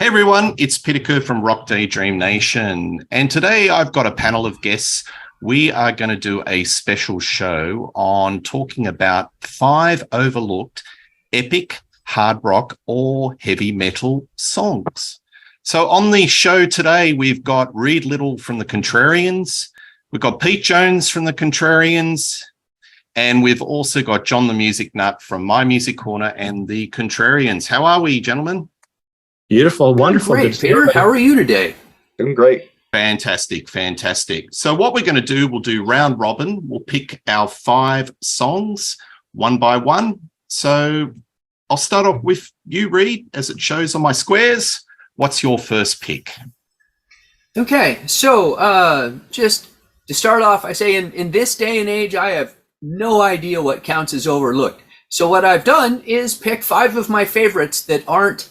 Hey everyone, it's Peter Kerr from Daydream Nation. And today I've got a panel of guests. We are going to do a special show on talking about 5 overlooked epic hard rock or heavy metal songs. So on the show today, we've got Reed Little from the Contrarians. We've got Pete Jones from the Contrarians. And we've also got John the Music Nut from My Music Corner and the Contrarians. How are we, gentlemen? Beautiful, wonderful. Great, Peter. How are you today? Doing great. Fantastic. So what we're going to do, we'll do round robin. We'll pick our 5 songs one by one. So I'll start off with you, Reed, as it shows on my squares. What's your first pick? Okay, so just to start off, I say in this day and age, I have no idea what counts as overlooked. So what I've done is pick 5 of my favorites that aren't,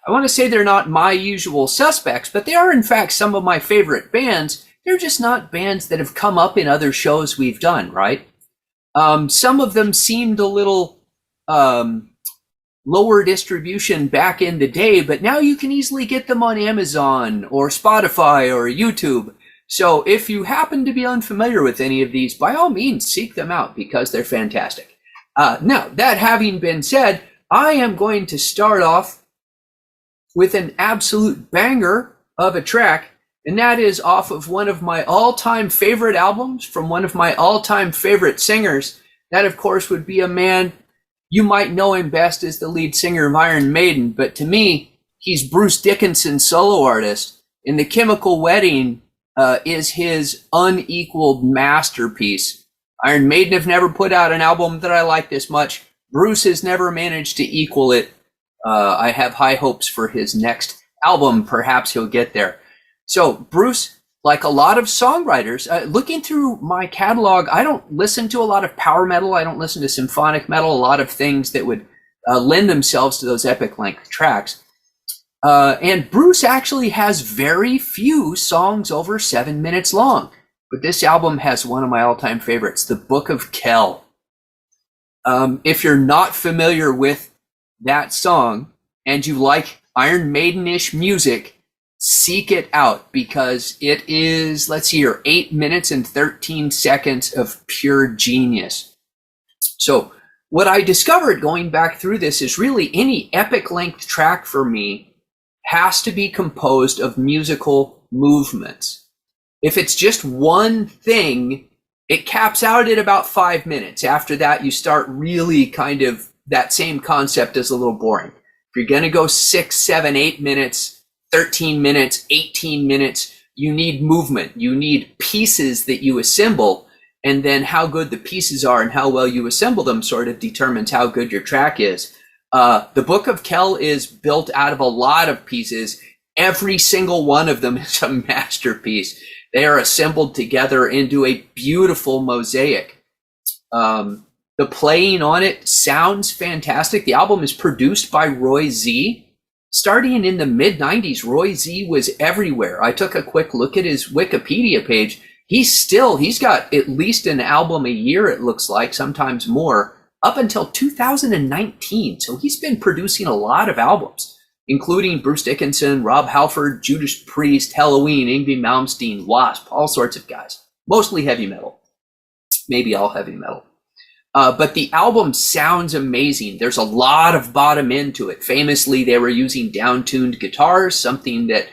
I want to say they're not my usual suspects, but they are in fact some of my favorite bands. They're just not bands that have come up in other shows we've done, right? Some of them seemed a little lower distribution back in the day, but now you can easily get them on Amazon or Spotify or YouTube. So if you happen to be unfamiliar with any of these, by all means, seek them out because they're fantastic. Now, that having been said, I am going to start off with an absolute banger of a track, and that is off of one of my all-time favorite albums from one of my all-time favorite singers. That, of course, would be a man, you might know him best as the lead singer of Iron Maiden, but to me, he's Bruce Dickinson's solo artist, and The Chemical Wedding is his unequaled masterpiece. Iron Maiden have never put out an album that I like this much. Bruce has never managed to equal it. I have high hopes for his next album. Perhaps he'll get there. So Bruce, like a lot of songwriters, looking through my catalog, I don't listen to a lot of power metal. I don't listen to symphonic metal, a lot of things that would lend themselves to those epic length tracks. And Bruce actually has very few songs over 7 minutes long. But this album has one of my all-time favorites, The Book of Kel. If you're not familiar with that song and you like Iron Maiden-ish music, seek it out because it is, let's see here, 8 minutes and 13 seconds of pure genius. So what I discovered going back through this is really any epic length track for me has to be composed of musical movements. If it's just one thing, it caps out at about 5 minutes. After that, you start really kind of, that same concept is a little boring. If you're going to go 6, 7, 8 minutes, 13 minutes, 18 minutes, you need movement. You need pieces that you assemble, and then how good the pieces are and how well you assemble them sort of determines how good your track is. The Book of Kel is built out of a lot of pieces. Every single one of them is a masterpiece. They are assembled together into a beautiful mosaic. The playing on it sounds fantastic. The album is produced by Roy Z. Starting in the mid-90s, Roy Z was everywhere. I took a quick look at his Wikipedia page. He's got at least an album a year, it looks like, sometimes more, up until 2019. So he's been producing a lot of albums, including Bruce Dickinson, Rob Halford, Judas Priest, Halloween, Yngwie Malmsteen, Wasp, all sorts of guys. Mostly heavy metal. Maybe all heavy metal. But the album sounds amazing. There's a lot of bottom end to it. Famously, they were using down-tuned guitars, something that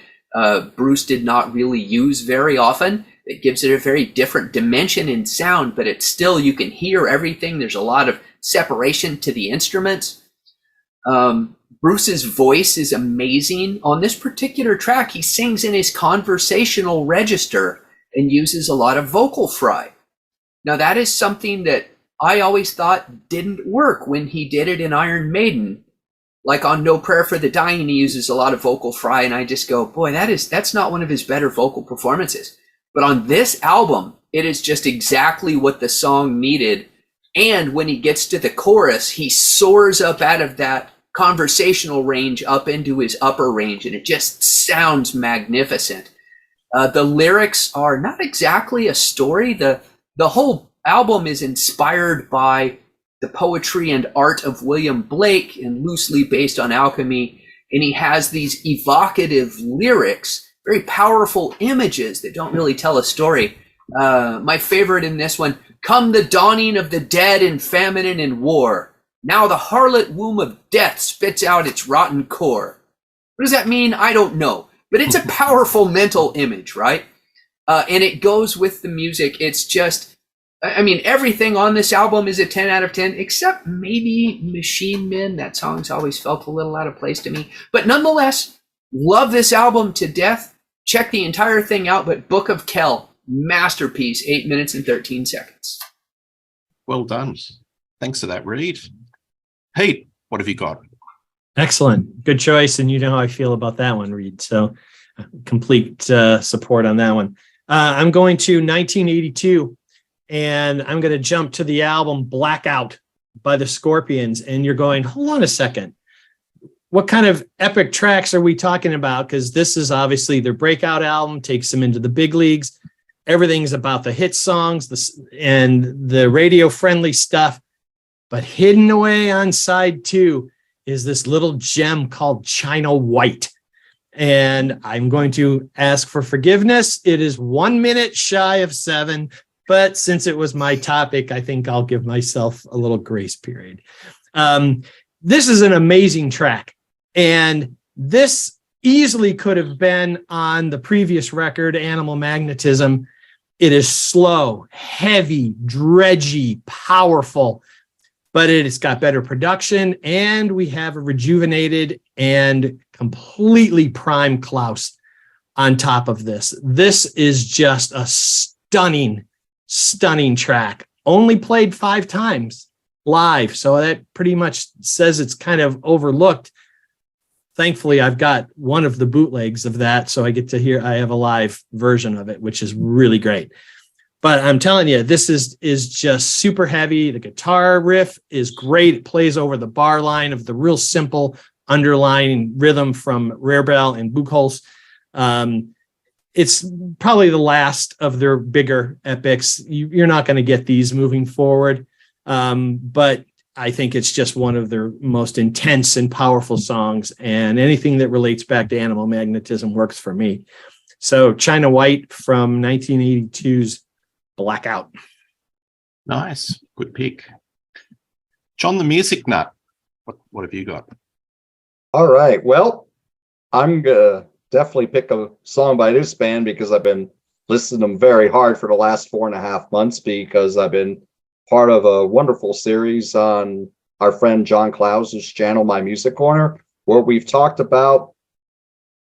Bruce did not really use very often. It gives it a very different dimension in sound, but it's still, you can hear everything. There's a lot of separation to the instruments. Bruce's voice is amazing. On this particular track, he sings in his conversational register and uses a lot of vocal fry. Now, that is something that I always thought didn't work when he did it in Iron Maiden. Like on No Prayer for the Dying, he uses a lot of vocal fry, and I just go, boy, that's not one of his better vocal performances. But on this album, it is just exactly what the song needed. And when he gets to the chorus, he soars up out of that conversational range up into his upper range, and it just sounds magnificent. The lyrics are not exactly a story. The whole album is inspired by the poetry and art of William Blake and loosely based on alchemy. and he has these evocative lyrics, very powerful images that don't really tell a story. My favorite in this one, come the dawning of the dead in famine and in war. Now the harlot womb of death spits out its rotten core. What does that mean? I don't know. But it's a powerful mental image, right? And it goes with the music. It's just, I mean, everything on this album is a 10 out of 10, except maybe Machine Men. That song's always felt a little out of place to me. But nonetheless, love this album to death. Check the entire thing out, but Book of Kel, masterpiece, 8 minutes and 13 seconds. Well done. Thanks for that, Reed. Pete, what have you got? Excellent. Good choice. And you know how I feel about that one, Reed. So complete support on that one. I'm going to 1982, and I'm going to jump to the album Blackout by the Scorpions. And you're going, hold on a second. What kind of epic tracks are we talking about? Because this is obviously their breakout album, takes them into the big leagues. Everything's about the hit songs and the radio-friendly stuff. But hidden away on side 2 is this little gem called China White. And I'm going to ask for forgiveness. It is 1 minute shy of 7, but since it was my topic, I think I'll give myself a little grace period. This is an amazing track, and this easily could have been on the previous record, Animal Magnetism. It is slow, heavy, dredgy, powerful, but it's got better production, and we have a rejuvenated and completely prime Klaus on top of this. This is just a stunning, stunning track. Only played 5 times live, so that pretty much says it's kind of overlooked. Thankfully, I've got one of the bootlegs of that, so I have a live version of it, which is really great. But I'm telling you, this is just super heavy. The guitar riff is great. It plays over the bar line of the real simple underlying rhythm from Rarebell and Buchholz. It's probably the last of their bigger epics. You're not going to get these moving forward. But I think it's just one of their most intense and powerful songs. And anything that relates back to Animal Magnetism works for me. So China White from 1982's Blackout. Nice. Good pick. John the Music Nut, what have you got? All right. Well, I'm going to definitely pick a song by this band because I've been listening to them very hard for the last 4.5 months because I've been part of a wonderful series on our friend John Klaus's channel, My Music Corner, where we've talked about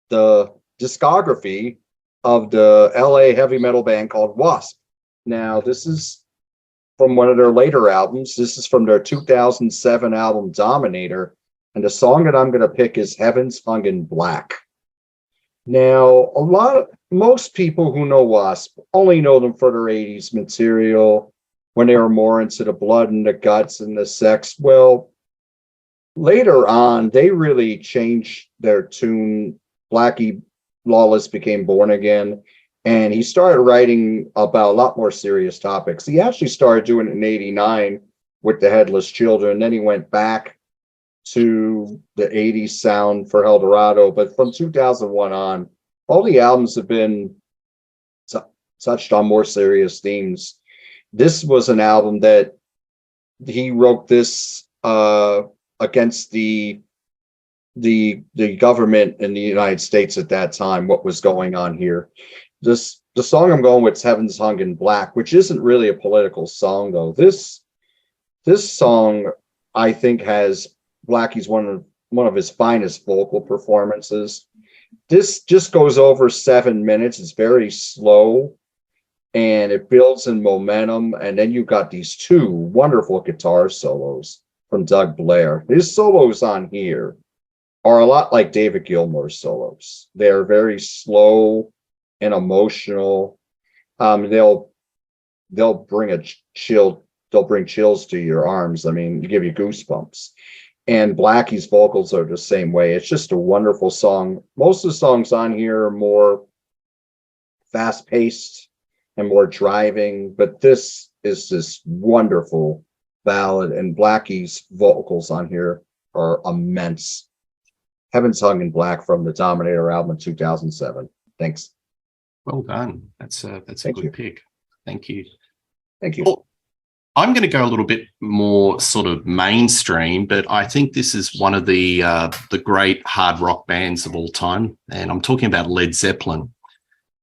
the discography of the LA heavy metal band called Wasp. Now, this is from one of their later albums. This is from their 2007 album Dominator. And the song that I'm going to pick is Heaven's Hung in Black. Now, most people who know Wasp only know them for their 80s material when they were more into the blood and the guts and the sex. Well, later on, they really changed their tune. Blackie Lawless became Born Again. And he started writing about a lot more serious topics. He actually started doing it in 89 with the Headless Children. Then he went back to the 80s sound for El Dorado. But from 2001 on, all the albums have been touched on more serious themes. This was an album that he wrote this against the government in the United States at that time, what was going on here. The song I'm going with is Heaven's Hung in Black, which isn't really a political song, though. This song, I think, has Blackie's one of his finest vocal performances. This just goes over 7 minutes. It's very slow, and it builds in momentum. And then you've got these 2 wonderful guitar solos from Doug Blair. His solos on here are a lot like David Gilmour's solos. They're very slow and emotional. They'll bring chills to your arms. I mean, give you goosebumps. And Blackie's vocals are the same way. It's just a wonderful song. Most of the songs on here are more fast-paced and more driving, but this is this wonderful ballad, and Blackie's vocals on here are immense. Heaven's Hung in Black from the Dominator album in 2007. Thanks. Well done. That's a good pick. Thank you. Thank you. Well, I'm going to go a little bit more sort of mainstream, but I think this is one of the great hard rock bands of all time, and I'm talking about Led Zeppelin.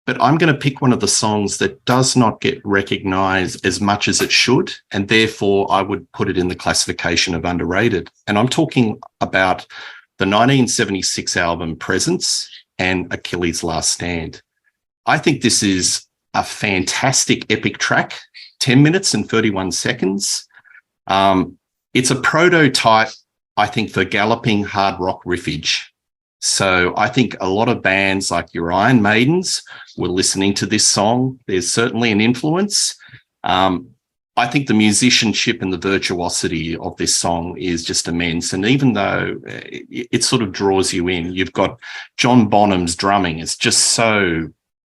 But I'm going to pick one of the songs that does not get recognized as much as it should, and therefore I would put it in the classification of underrated. And I'm talking about the 1976 album Presence and Achilles' Last Stand. I think this is a fantastic epic track, 10 minutes and 31 seconds. It's a prototype, I think, for galloping hard rock riffage. So I think a lot of bands like your Iron Maidens were listening to this song. There's certainly an influence. I think the musicianship and the virtuosity of this song is just immense. And even though it sort of draws you in, you've got John Bonham's drumming. It's just so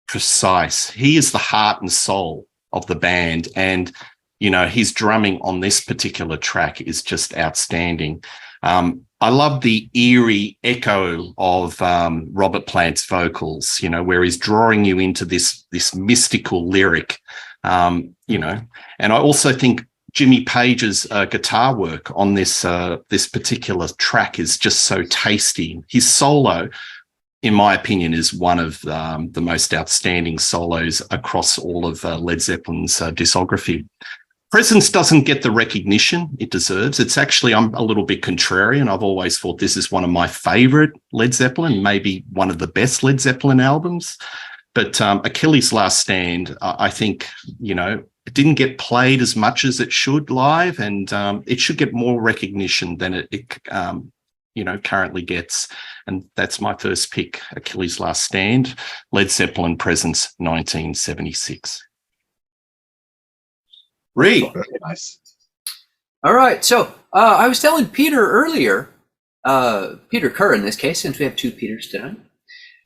precise. He is the heart and soul of the band. And, you know, his drumming on this particular track is just outstanding. I love the eerie echo of Robert Plant's vocals, you know, where he's drawing you into this mystical lyric, you know. And I also think Jimmy Page's guitar work on this particular track is just so tasty. His solo, in my opinion, is one of the most outstanding solos across all of Led Zeppelin's discography. Presence doesn't get the recognition it deserves. It's actually, I'm a little bit contrarian. I've always thought this is one of my favorite Led Zeppelin, maybe one of the best Led Zeppelin albums. But Achilles' Last Stand, I think, you know, it didn't get played as much as it should live, and it should get more recognition than it you know, currently gets. And that's my first pick, Achilles' Last Stand, Led Zeppelin Presence, 1976. Reed. Very nice. All right. So I was telling Peter earlier, Peter Kerr in this case, since we have two Peters tonight,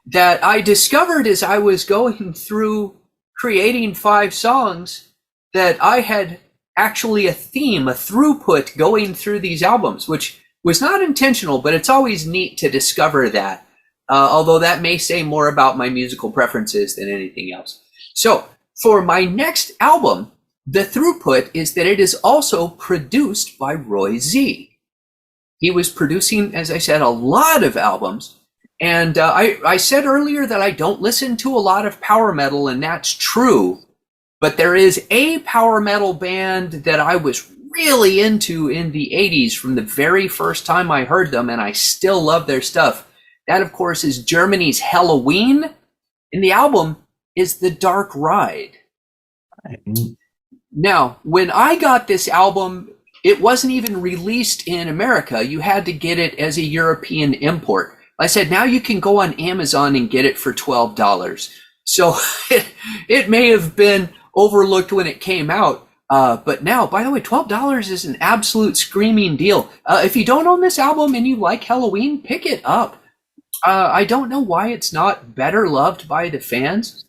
that I discovered as I was going through creating 5 songs that I had actually a theme, a throughput going through these albums, which was not intentional, but it's always neat to discover that, although that may say more about my musical preferences than anything else. So for my next album, the throughput is that it is also produced by Roy Z. He was producing, as I said, a lot of albums. And I said earlier that I don't listen to a lot of power metal, and that's true. But there is a power metal band that I was really into in the 80s from the very first time I heard them, and I still love their stuff. That, of course, is Germany's Halloween. And the album is The Dark Ride. Now, when I got this album, it wasn't even released in America. You had to get it as a European import. I said, now you can go on Amazon and get it for $12. So it may have been overlooked when it came out. But now, by the way, $12 is an absolute screaming deal. If you don't own this album and you like Halloween, pick it up. I don't know why it's not better loved by the fans,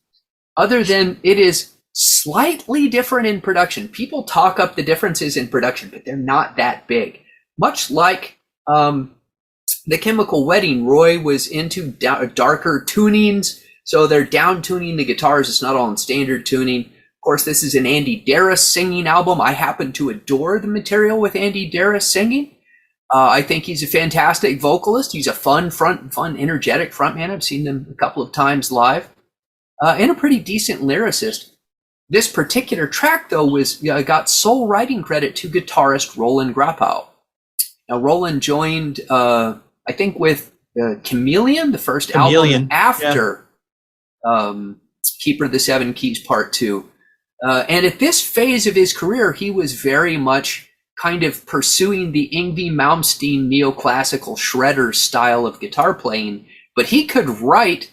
other than it is slightly different in production. People talk up the differences in production, but they're not that big. Much like The Chemical Wedding, Roy was into darker tunings, so they're down tuning the guitars. It's not all in standard tuning. Of course, this is an Andy Darris singing album. I happen to adore the material with Andy Darris singing. I think he's a fantastic vocalist. He's a fun, energetic frontman. I've seen them a couple of times live, and a pretty decent lyricist. This particular track, though, got sole writing credit to guitarist Roland Grapow. Now, Roland joined, I think, with Chameleon, the first album after Keeper of the Seven Keys Part 2. And at this phase of his career, he was very much kind of pursuing the Yngwie Malmsteen neoclassical shredder style of guitar playing, but he could write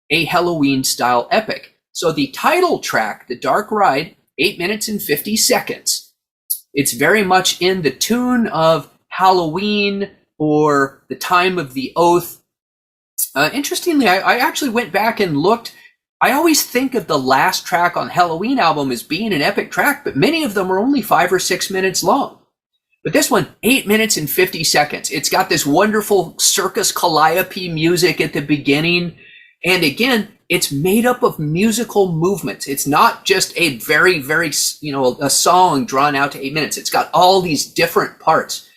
a Halloween-style epic. So the title track, The Dark Ride, 8 minutes and 50 seconds. It's very much in the tune of Halloween or The Time of the Oath. Interestingly, I actually went back and looked. I always think of the last track on Halloween album as being an epic track, but many of them are only 5 or 6 minutes long. But this one, 8 minutes and 50 seconds. It's got this wonderful Circus Calliope music at the beginning. And again, it's made up of musical movements. It's not just a very, very, a song drawn out to 8 minutes. It's got all these different parts.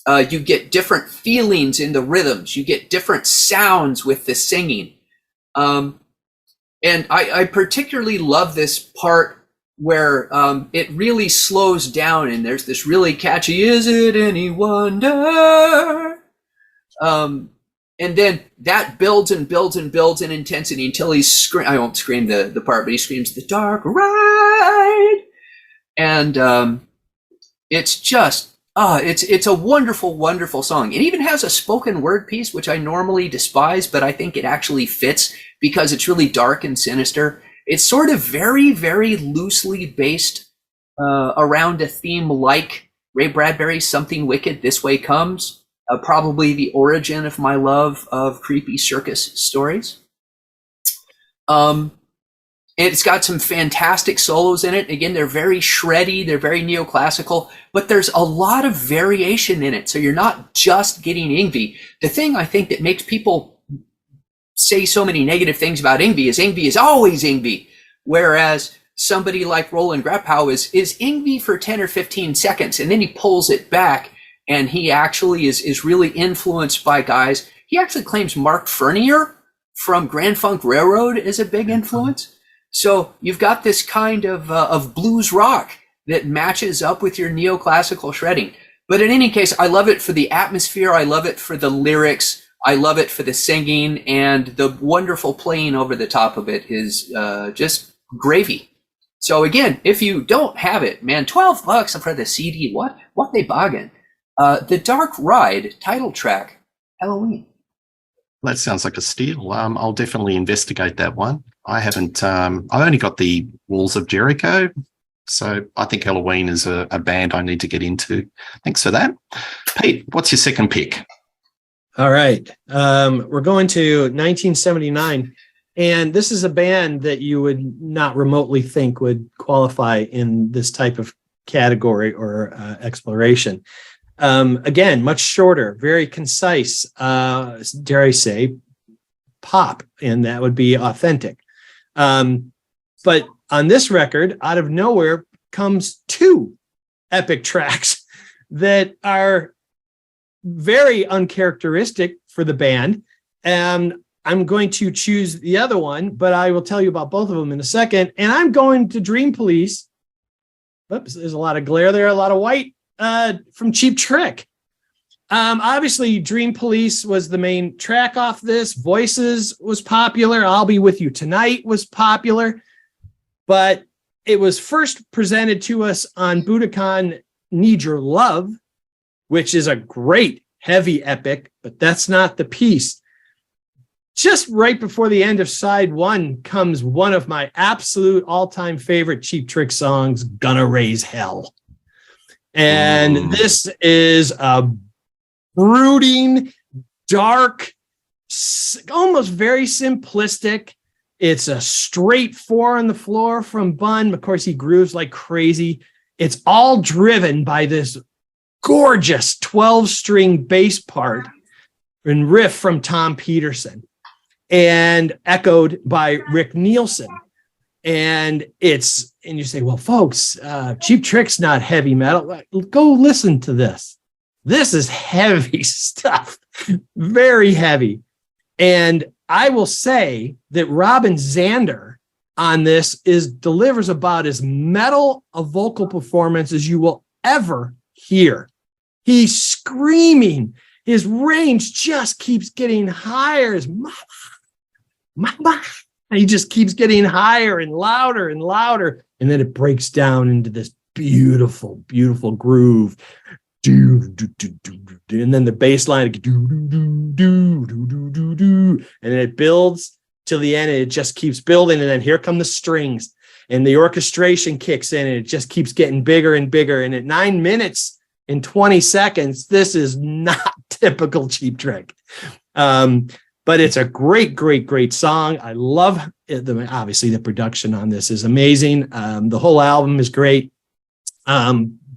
You get different feelings in the rhythms. You get different sounds with the singing. And I particularly love this part where it really slows down and there's this really catchy, is it any wonder? And then that builds and builds and builds in intensity until he's I won't scream the part, but he screams the dark ride. And it's just, it's a wonderful, wonderful song. It even has a spoken word piece, which I normally despise, but I think it actually fits because it's really dark and sinister. It's sort of very, very loosely based around a theme like Ray Bradbury's Something Wicked, This Way Comes. Probably the origin of my love of creepy circus stories. It's got some fantastic solos in it. Again, they're very shreddy, they're very neoclassical, but there's a lot of variation in it. So you're not just getting Yngwie. The thing I think that makes people say so many negative things about Yngwie is always Yngwie. Whereas somebody like Roland Grappow is Yngwie for 10 or 15 seconds, and then he pulls it back. And he actually is really influenced by guys. He actually claims Mark Fernier from Grand Funk Railroad is a big influence. So you've got this kind of blues rock that matches up with your neoclassical shredding. But in any case, I love it for the atmosphere. I love it for the lyrics. I love it for the singing, and the wonderful playing over the top of it is just gravy. So again, if you don't have it, man, $12 for the CD. What they bargain? The Dark Ride title track, Halloween. That sounds like a steal. I'll definitely investigate that one. I haven't. I only got the Walls of Jericho, so I think Halloween is a band I need to get into. Thanks for that, Pete. What's your second pick? All right, we're going to 1979, and this is a band that you would not remotely think would qualify in this type of category or exploration. Again, much shorter, very concise, dare I say, pop, and that would be authentic. But on this record, out of nowhere comes two epic tracks that are very uncharacteristic for the band. And I'm going to choose the other one, but I will tell you about both of them in a second. And I'm going to Dream Police. Oops, there's a lot of glare there, a lot of white. From Cheap Trick. Obviously, Dream Police was the main track off this. Voices was popular. I'll Be With You Tonight was popular. But it was first presented to us on Budokan Need Your Love, which is a great heavy epic, but that's not the piece. Just right before the end of side one comes one of my absolute all-time favorite Cheap Trick songs, Gonna Raise Hell. And this is a brooding, dark, almost very simplistic. It's a straight 4 on the floor from Bun. Of course, he grooves like crazy. It's all driven by this gorgeous 12-string bass part and riff from Tom Peterson and echoed by Rick Nielsen. And you say, well, folks, Cheap Trick's not heavy metal. Go listen to this. This is heavy stuff, very heavy. And I will say that Robin Zander on this delivers about as metal a vocal performance as you will ever hear. He's screaming. His range just keeps getting higher. His mama. And he just keeps getting higher and louder and louder. And then it breaks down into this beautiful, beautiful groove. And then the bass line, and then it builds till the end, and it just keeps building. And then here come the strings, and the orchestration kicks in, and it just keeps getting bigger and bigger. And at 9 minutes and 20 seconds, this is not typical Cheap Trick. But it's a great, great, great song. I love it. Obviously, the production on this is amazing. The whole album is great.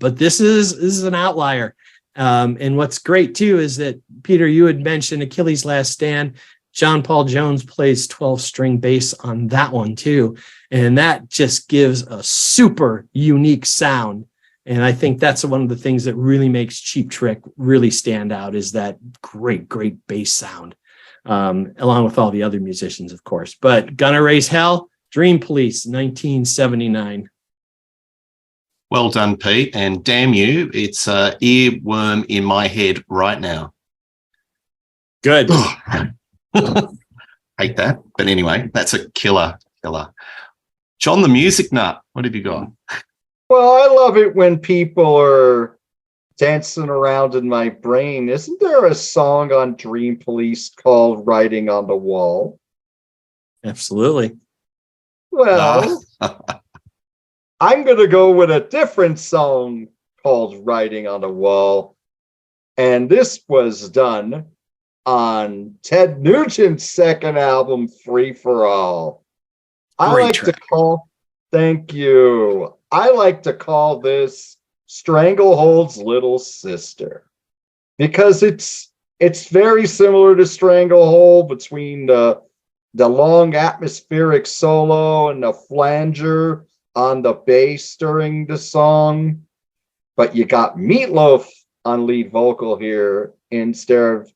but this is an outlier. And what's great too is that, Peter, you had mentioned Achilles' Last Stand. John Paul Jones plays 12-string bass on that one too. And that just gives a super unique sound. And I think that's one of the things that really makes Cheap Trick really stand out, is that great bass sound, along with all the other musicians, of course. But Gonna Raise Hell, Dream Police, 1979. Well done, Pete. And damn you, it's an earworm in my head right now. Good. Hate that. But anyway, that's a killer. John, the music nut, what have you got? Well, I love it when people are dancing around in my brain. Isn't there a song on Dream Police called Writing on the Wall? Absolutely. Well, I'm going to go with a different song called Writing on the Wall. And this was done on Ted Nugent's second album, Free for All. Thank you. I like to call this Stranglehold's Little Sister, because it's very similar to Stranglehold, between the long atmospheric solo and the flanger on the bass during the song. But you got Meatloaf on lead vocal here instead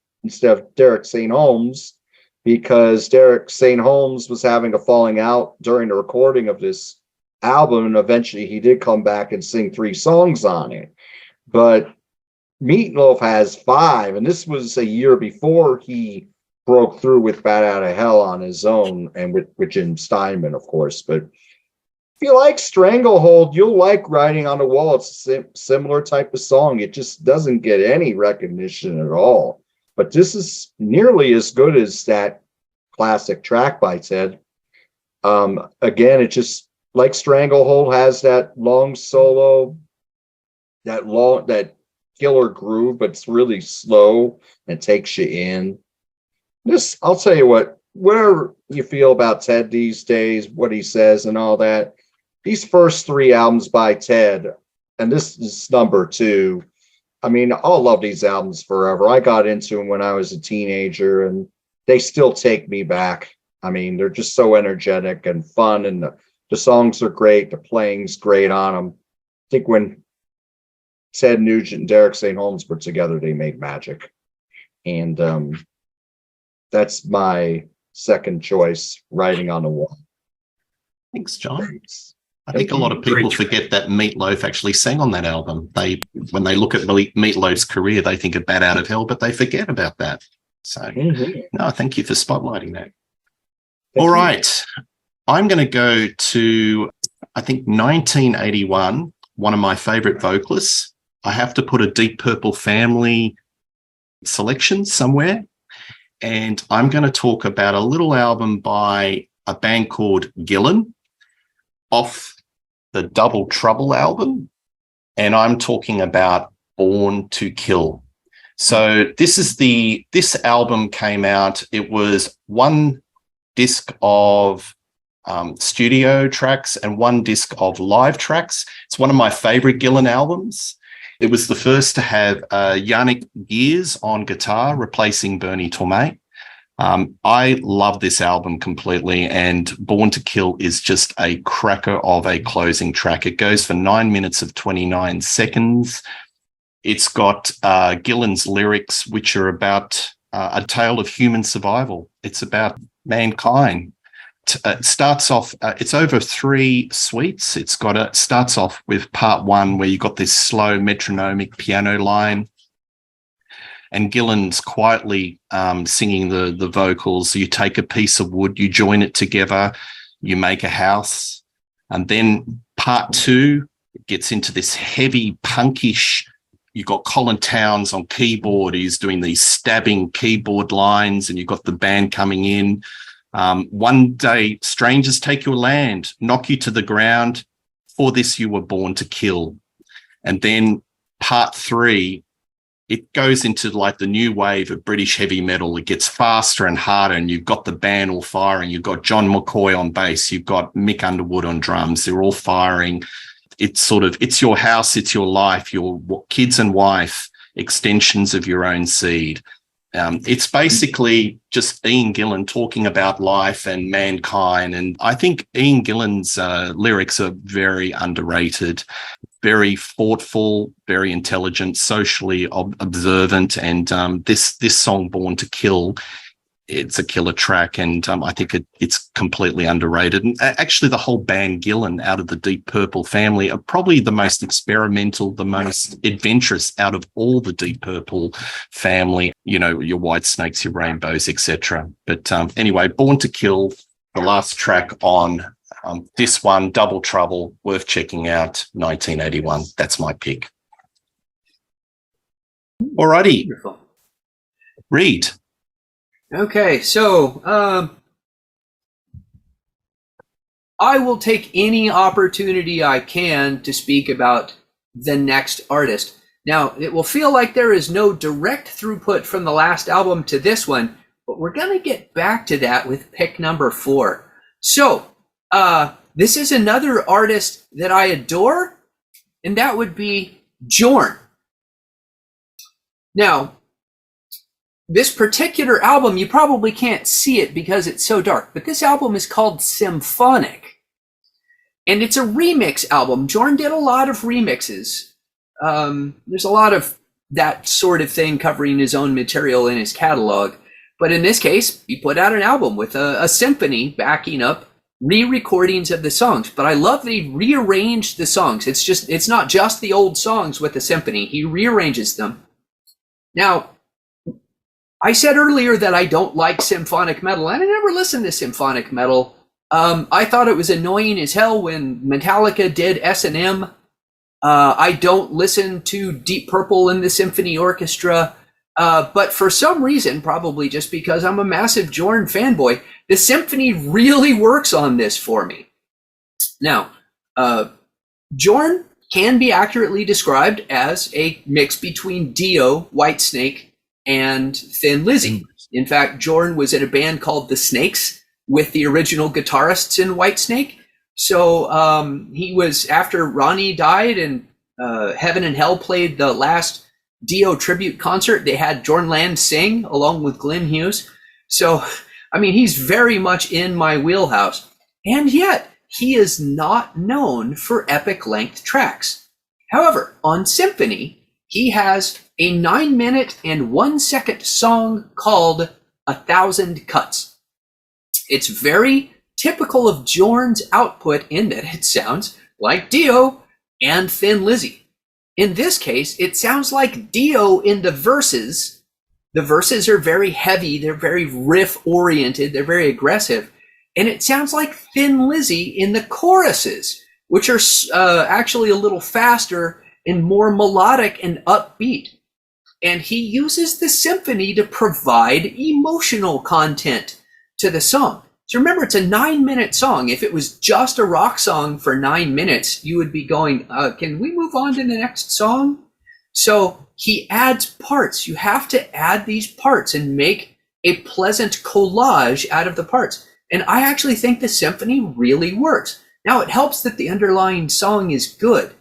of Derek St. Holmes, because Derek St. Holmes was having a falling out during the recording of this album, and eventually he did come back and sing 3 songs on it. But Meatloaf has 5, and this was a year before he broke through with Bat Out of Hell on his own, and with Jim Steinman, of course. But if you like Stranglehold, you'll like Writing on the Wall. It's a similar type of song. It just doesn't get any recognition at all. But this is nearly as good as that classic track by Ted. Again, it just, like Stranglehold, has that long solo, that killer groove, but it's really slow and takes you in. This, I'll tell you what, whatever you feel about Ted these days, what he says and all that, these first 3 albums by Ted, and this is number 2. I mean, I'll love these albums forever. I got into them when I was a teenager, and they still take me back. I mean, they're just so energetic and fun, and the songs are great. The playing's great on them. I think when Ted Nugent and Derek St. Holmes were together, they made magic. And that's my second choice, Writing on the Wall. Thanks, John. Thanks. I think a lot of people forget that Meatloaf actually sang on that album. When they look at Meatloaf's career, they think of Bat Out of Hell, but they forget about that. So, no, thank you for spotlighting that. All right. I'm going to go to, I think, 1981, one of my favorite vocalists. I have to put a Deep Purple family selection somewhere. And I'm going to talk about a little album by a band called Gillan off the Double Trouble album. And I'm talking about Born to Kill. So this album came out. It was 1 disc of studio tracks and 1 disc of live tracks. It's one of my favorite Gillan albums. It was the first to have Yannick Gears on guitar, replacing Bernie Tormé. I love this album completely, and Born to Kill is just a cracker of a closing track. It goes for 9 minutes of 29 seconds. It's got Gillan's lyrics, which are about a tale of human survival. It's about mankind. It starts off, it's over 3 suites. It starts off with part 1, where you got this slow metronomic piano line, and Gillan's quietly singing the vocals. You take a piece of wood, you join it together, you make a house. And then part 2 gets into this heavy punkish. You've got Colin Towns on keyboard. He's doing these stabbing keyboard lines, and you've got the band coming in. One day, strangers take your land, knock you to the ground. For this, you were born to kill. And then part 3, it goes into like the new wave of British heavy metal. It gets faster and harder, and you've got the band all firing. You've got John McCoy on bass. You've got Mick Underwood on drums. They're all firing. it's your house, it's your life, your kids and wife, extensions of your own seed. It's basically just Ian Gillan talking about life and mankind. And I think Ian Gillan's lyrics are very underrated, very thoughtful, very intelligent, socially observant. And this song, Born to Kill, it's a killer track, and I think it's completely underrated. And actually, the whole band Gillan, out of the Deep Purple family, are probably the most experimental, the most adventurous out of all the Deep Purple family. You know, your White Snakes, your Rainbows, etc. But anyway, Born to Kill, the last track on this one, Double Trouble, worth checking out, 1981. That's my pick. Alrighty, Wonderful. Reed. Okay, so I will take any opportunity I can to speak about the next artist. Now, it will feel like there is no direct throughput from the last album to this one, but we're going to get back to that with pick number 4. So, this is another artist that I adore, and that would be Bjorn. Now, this particular album, you probably can't see it because it's so dark, but this album is called Symphonic. And it's a remix album. Bjorn did a lot of remixes. There's a lot of that sort of thing covering his own material in his catalog. But in this case, he put out an album with a symphony backing up re-recordings of the songs. But I love that he rearranged the songs. It's not just the old songs with the symphony. He rearranges them. Now, I said earlier that I don't like symphonic metal, and I never listened to symphonic metal. I thought it was annoying as hell when Metallica did S&M. I don't listen to Deep Purple and the Symphony Orchestra, but for some reason, probably just because I'm a massive Bjorn fanboy, the symphony really works on this for me. Now, Bjorn can be accurately described as a mix between Dio, Whitesnake, and Thin Lizzy. In fact, Bjorn was in a band called The Snakes with the original guitarists in Whitesnake. So he was, after Ronnie died and Heaven and Hell played the last Dio tribute concert, they had Bjorn Land sing along with Glenn Hughes. So, I mean, he's very much in my wheelhouse. And yet, he is not known for epic length tracks. However, on Symphony, he has a 9-minute and 1-second song called 1,000 Cuts. It's very typical of Bjorn's output in that it sounds like Dio and Thin Lizzy. In this case, it sounds like Dio in the verses. The verses are very heavy, they're very riff-oriented, they're very aggressive. And it sounds like Thin Lizzy in the choruses, which are actually a little faster and more melodic and upbeat. And he uses the symphony to provide emotional content to the song. So remember, it's a 9-minute song. If it was just a rock song for 9 minutes, you would be going, can we move on to the next song? So he adds parts. You have to add these parts and make a pleasant collage out of the parts. And I actually think the symphony really works. Now, it helps that the underlying song is good.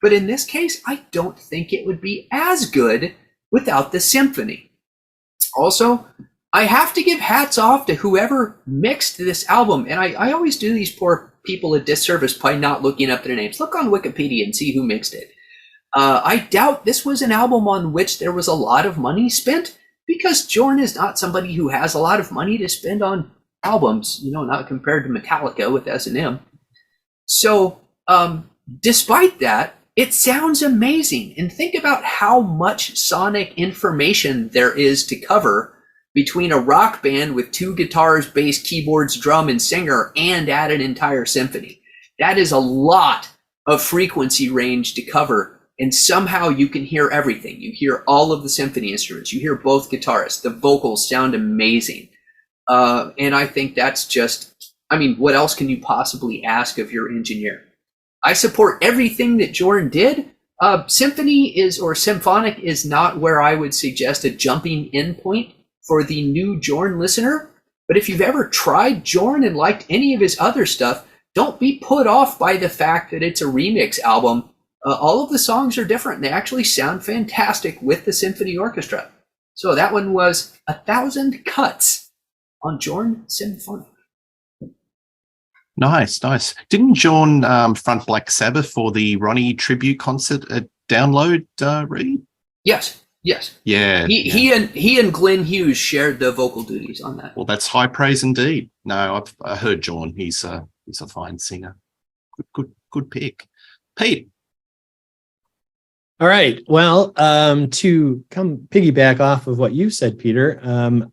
But in this case, I don't think it would be as good without the symphony. Also, I have to give hats off to whoever mixed this album. And I always do these poor people a disservice by not looking up their names. Look on Wikipedia and see who mixed it. I doubt this was an album on which there was a lot of money spent, because Bjorn is not somebody who has a lot of money to spend on albums, not compared to Metallica with S&M. So, despite that, it sounds amazing. And think about how much sonic information there is to cover between a rock band with 2 guitars, bass, keyboards, drum, and singer, and add an entire symphony. That is a lot of frequency range to cover. And somehow you can hear everything. You hear all of the symphony instruments. You hear both guitarists. The vocals sound amazing. And I think that's just, what else can you possibly ask of your engineer? I support everything that Bjorn did. Symphonic is not where I would suggest a jumping in point for the new Bjorn listener. But if you've ever tried Bjorn and liked any of his other stuff, don't be put off by the fact that it's a remix album. All of the songs are different. They actually sound fantastic with the symphony orchestra. So that one was 1,000 Cuts on Jorn Symphonic. Nice. Didn't Jorn front Black Sabbath for the Ronnie tribute concert at Download, Reed? Yes. Yeah. He and Glenn Hughes shared the vocal duties on that. Well, that's high praise indeed. No, I heard Jorn. He's a fine singer. Good pick. Pete. All right. Well, to come piggyback off of what you said, Peter,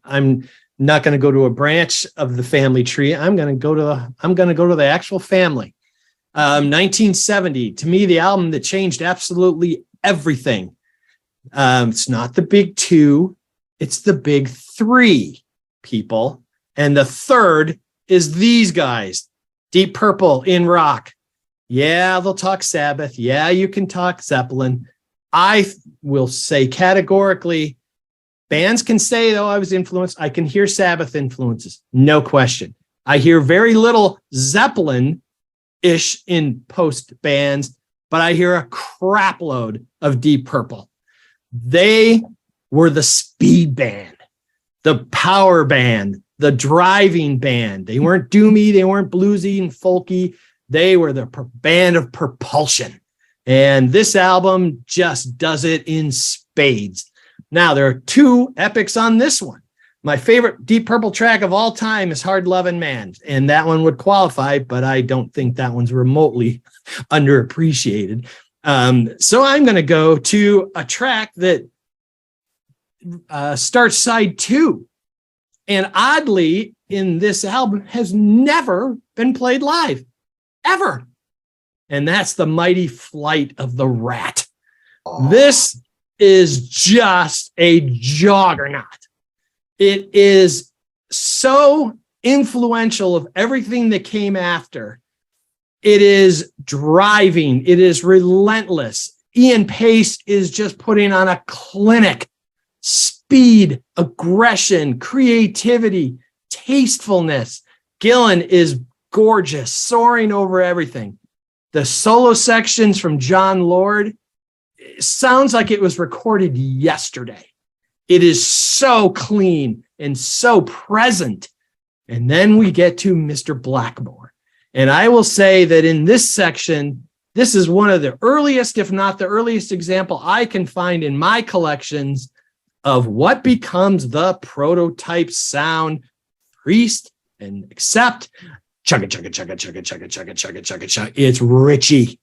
I'm not going to go to a branch of the family tree. I'm going to go to the actual family. 1970, to me, the album that changed absolutely everything. It's not the big two, it's the big three, people. And the third is these guys, Deep Purple in rock. Yeah, they'll talk Sabbath. Yeah, you can talk Zeppelin. I will say categorically, bands can say, though, I was influenced. I can hear Sabbath influences, no question. I hear very little Zeppelin-ish in post bands, but I hear a crap load of Deep Purple. They were the speed band, the power band, the driving band. They weren't doomy, they weren't bluesy and folky. They were the band of propulsion. And this album just does it in spades. Now, there are two epics on this one. My favorite Deep Purple track of all time is Hard Lovin' Man, and that one would qualify, but I don't think that one's remotely underappreciated. So I'm going to go to a track that starts side 2. And oddly, in this album, has never been played live, ever. And that's The Mighty Flight of the Rat. This is just a juggernaut. It is so influential of everything that came after. It is driving. It is relentless. Ian Paice is just putting on a clinic. Speed, aggression, creativity, tastefulness. Gillan is gorgeous, soaring over everything. The solo sections from John Lord sounds like it was recorded yesterday. It is so clean and so present. And then we get to Mr. Blackmore. And I will say that in this section, this is one of the earliest, if not the earliest example I can find in my collections of what becomes the prototype sound. Priest and Accept. Chugga, chugga, chugga, chugga, chugga, chugga, chugga, chugga, chugga. It's Richie.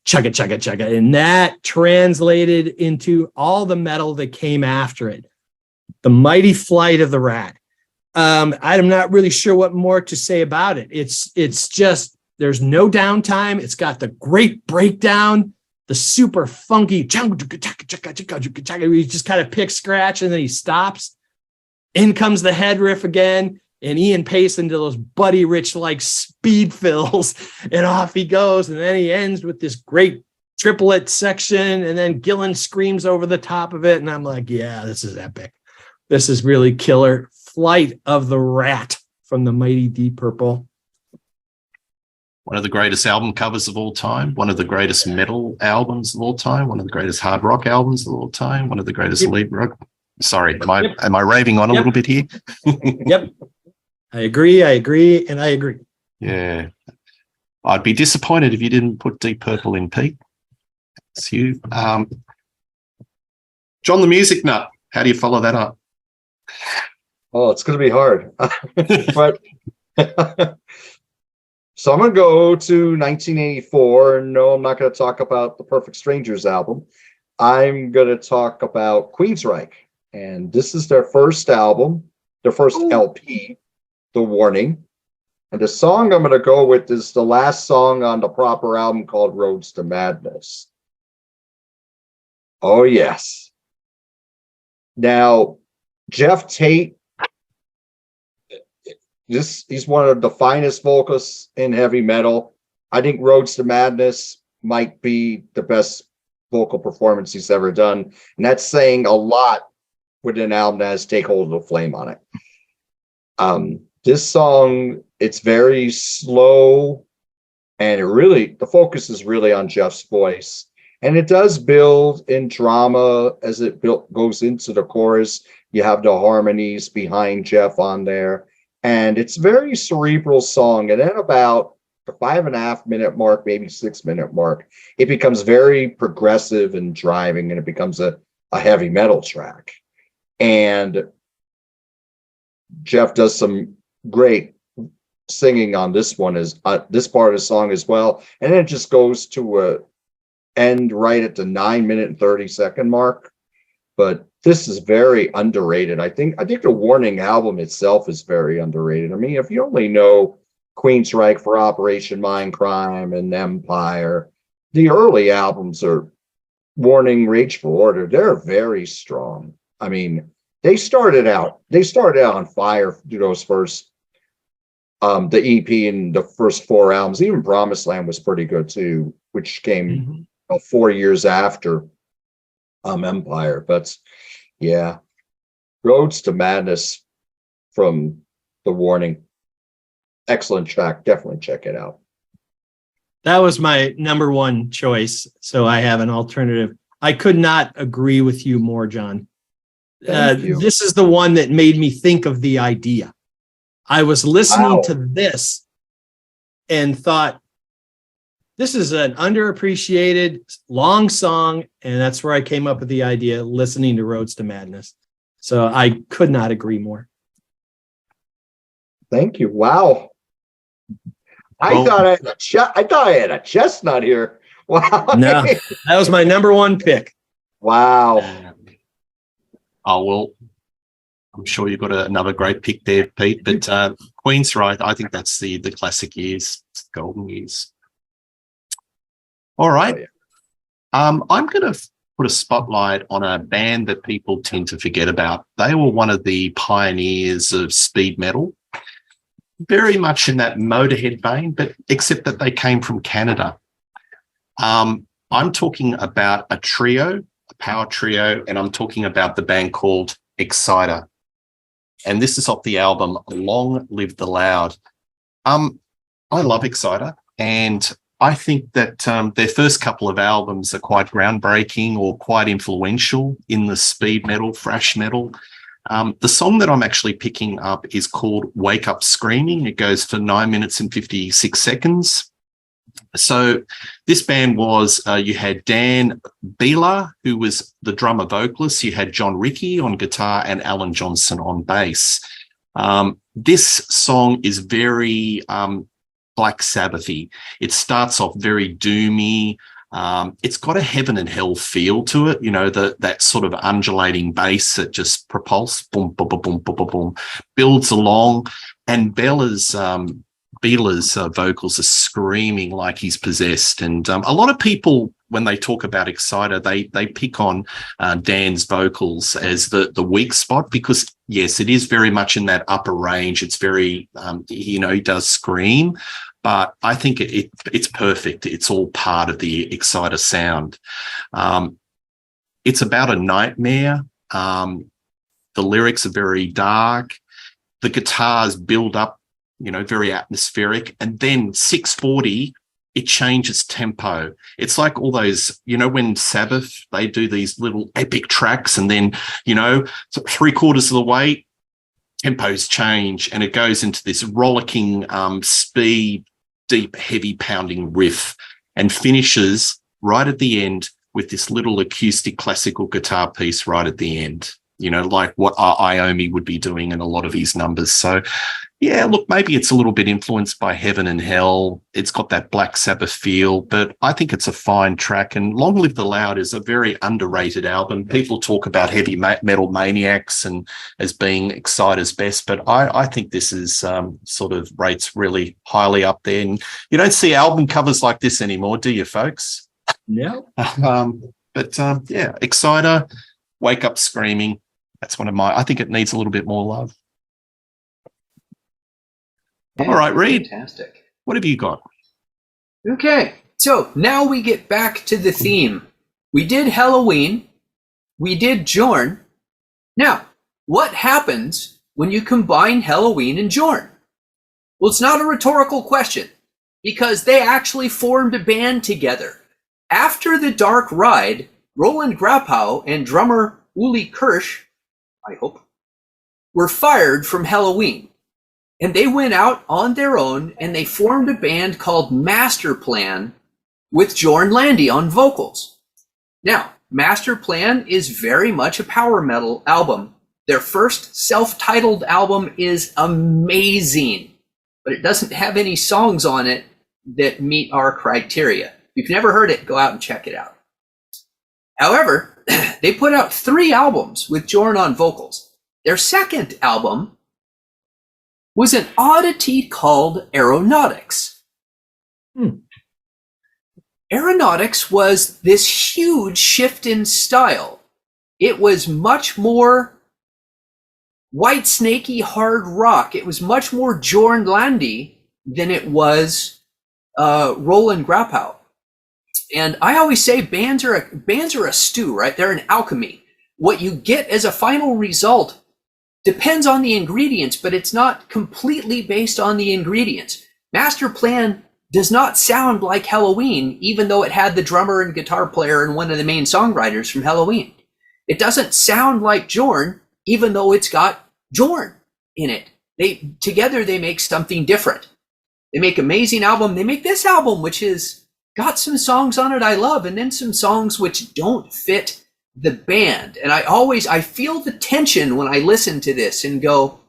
Chugga, chugga, chugga. And that translated into all the metal that came after it. The Mighty Flight of the Rat. I'm not really sure what more to say about it. It's just, there's no downtime. It's got the great breakdown, the super funky, he just kind of picks scratch and then he stops. In comes the head riff again, and Ian Paice into those Buddy Rich like speed fills, and off he goes. And then he ends with this great triplet section, and then Gillan screams over the top of it. And I'm like, yeah, this is epic. This is really killer. Flight of the Rat from the mighty Deep Purple. One of the greatest album covers of all time, one of the greatest metal albums of all time, one of the greatest hard rock albums of all time, one of the greatest lead rock. Sorry, am I raving on a little bit here? Yep. I agree, and I agree. Yeah. I'd be disappointed if you didn't put Deep Purple in, Pete. It's you. John the Music Nut, how do you follow that up? Oh, it's going to be hard. But so I'm going to go to 1984. No, I'm not going to talk about the Perfect Strangers album. I'm going to talk about Queensryche. And this is their first album, their first LP, The Warning. And the song I'm going to go with is the last song on the proper album called Roads to Madness. Oh, yes. Now, Jeff Tate, he's one of the finest vocalists in heavy metal. I think Roads to Madness might be the best vocal performance he's ever done. And that's saying a lot with an album that has Take Hold of the Flame on it. This song, it's very slow. And the focus is really on Jeff's voice. And it does build in drama as it goes into the chorus. You have the harmonies behind Jeff on there. And it's a very cerebral song. And then about the 5.5-minute mark, maybe 6-minute mark, it becomes very progressive and driving, and it becomes a heavy metal track. And Jeff does some great singing on this one, is this part of the song as well. And then it just goes to a end right at the 9-minute and 30-second mark. But this is very underrated. I think the Warning album itself is very underrated. I mean, if you only know Queensryche for Operation Mindcrime and Empire, the early albums are Warning, Rage for Order. They're very strong. I mean, they started out on fire through those first the EP and the first 4 albums. Even Promised Land was pretty good too, which came 4 years after Empire. But yeah, Roads to Madness from the Warning, excellent track. Definitely check it out. That was my number one choice, so I have an alternative. I could not agree with you more, John. This is the one that made me think of the idea. I was listening to this and thought, this is an underappreciated long song, and that's where I came up with the idea, listening to Roads to Madness. So I could not agree more. Thank you. Wow. I thought I had a chestnut here. Wow. No, that was my number one pick. Wow. Oh, well, I'm sure you've got another great pick there, Pete. But Queensryche, I think that's the classic years, golden years. All right. Oh, yeah. I'm going to put a spotlight on a band that people tend to forget about. They were one of the pioneers of speed metal, very much in that Motorhead vein, but except that they came from Canada. I'm talking about a trio, a power trio, and I'm talking about the band called Exciter. And this is off the album Long Live the Loud. I love Exciter, and I think that their first couple of albums are quite groundbreaking or quite influential in the speed metal, thrash metal. The song that I'm actually picking up is called Wake Up Screaming. It goes for 9 minutes and 56 seconds. So this band was, you had Dan Beeler, who was the drummer vocalist. You had John Rickey on guitar and Alan Johnson on bass. This song is very Black Sabbathy. It starts off very doomy. It's got a heaven and hell feel to it, you know, that sort of undulating bass that just propulses, boom, boom, boom, boom, boom, boom, builds along. And Beeler's vocals are screaming like he's possessed. And a lot of people, when they talk about Exciter, they pick on Dan's vocals as the weak spot, because yes, it is very much in that upper range. It's very, he does scream, but I think it's perfect. It's all part of the Exciter sound. It's about a nightmare. The lyrics are very dark. The guitars build up, very atmospheric. And then 6:40, it changes tempo. It's like all those, when Sabbath, they do these little epic tracks, and then, 3/4 of the way, tempos change, and it goes into this rollicking speed, deep, heavy pounding riff, and finishes right at the end with this little acoustic classical guitar piece right at the end, like what Iommi would be doing in a lot of his numbers. So yeah, look, maybe it's a little bit influenced by Heaven and Hell. It's got that Black Sabbath feel, but I think it's a fine track. And Long Live the Loud is a very underrated album. People talk about heavy metal maniacs and as being Exciter's best, but I think this is sort of rates really highly up there. And you don't see album covers like this anymore, do you, folks? No. Yeah, Exciter, Wake Up Screaming. That's one of I think it needs a little bit more love. Yeah, all right, Reed. Fantastic. What have you got? Okay, so now we get back to the theme. We did Halloween. We did Jorn. Now, what happens when you combine Halloween and Jorn? Well, it's not a rhetorical question. because they actually formed a band together. After the Dark Ride, Roland Grapow and drummer Uli Kirsch, I hope, were fired from Helloween. And they went out on their own and they formed a band called Master Plan with Jorn Landy on vocals. Now, Master Plan is very much a power metal album. Their first self-titled album is amazing, but it doesn't have any songs on it that meet our criteria. If you've never heard it, go out and check it out. However, they put out 3 albums with Jorn on vocals. Their second album was an oddity called Aeronautics. Aeronautics was this huge shift in style. It was much more white snaky hard rock. It was much more Jorn Landy than it was Roland Grapow. And I always say bands are a stew, right? They're an alchemy. What you get as a final result depends on the ingredients, but it's not completely based on the ingredients. Master Plan does not sound like Helloween, even though it had the drummer and guitar player and one of the main songwriters from Helloween. It doesn't sound like Jorn, even though it's got Jorn in it. Together they make something different. They make an amazing album. They make this album, which has got some songs on it I love, and then some songs which don't fit the band. And I feel the tension when I listen to this and go,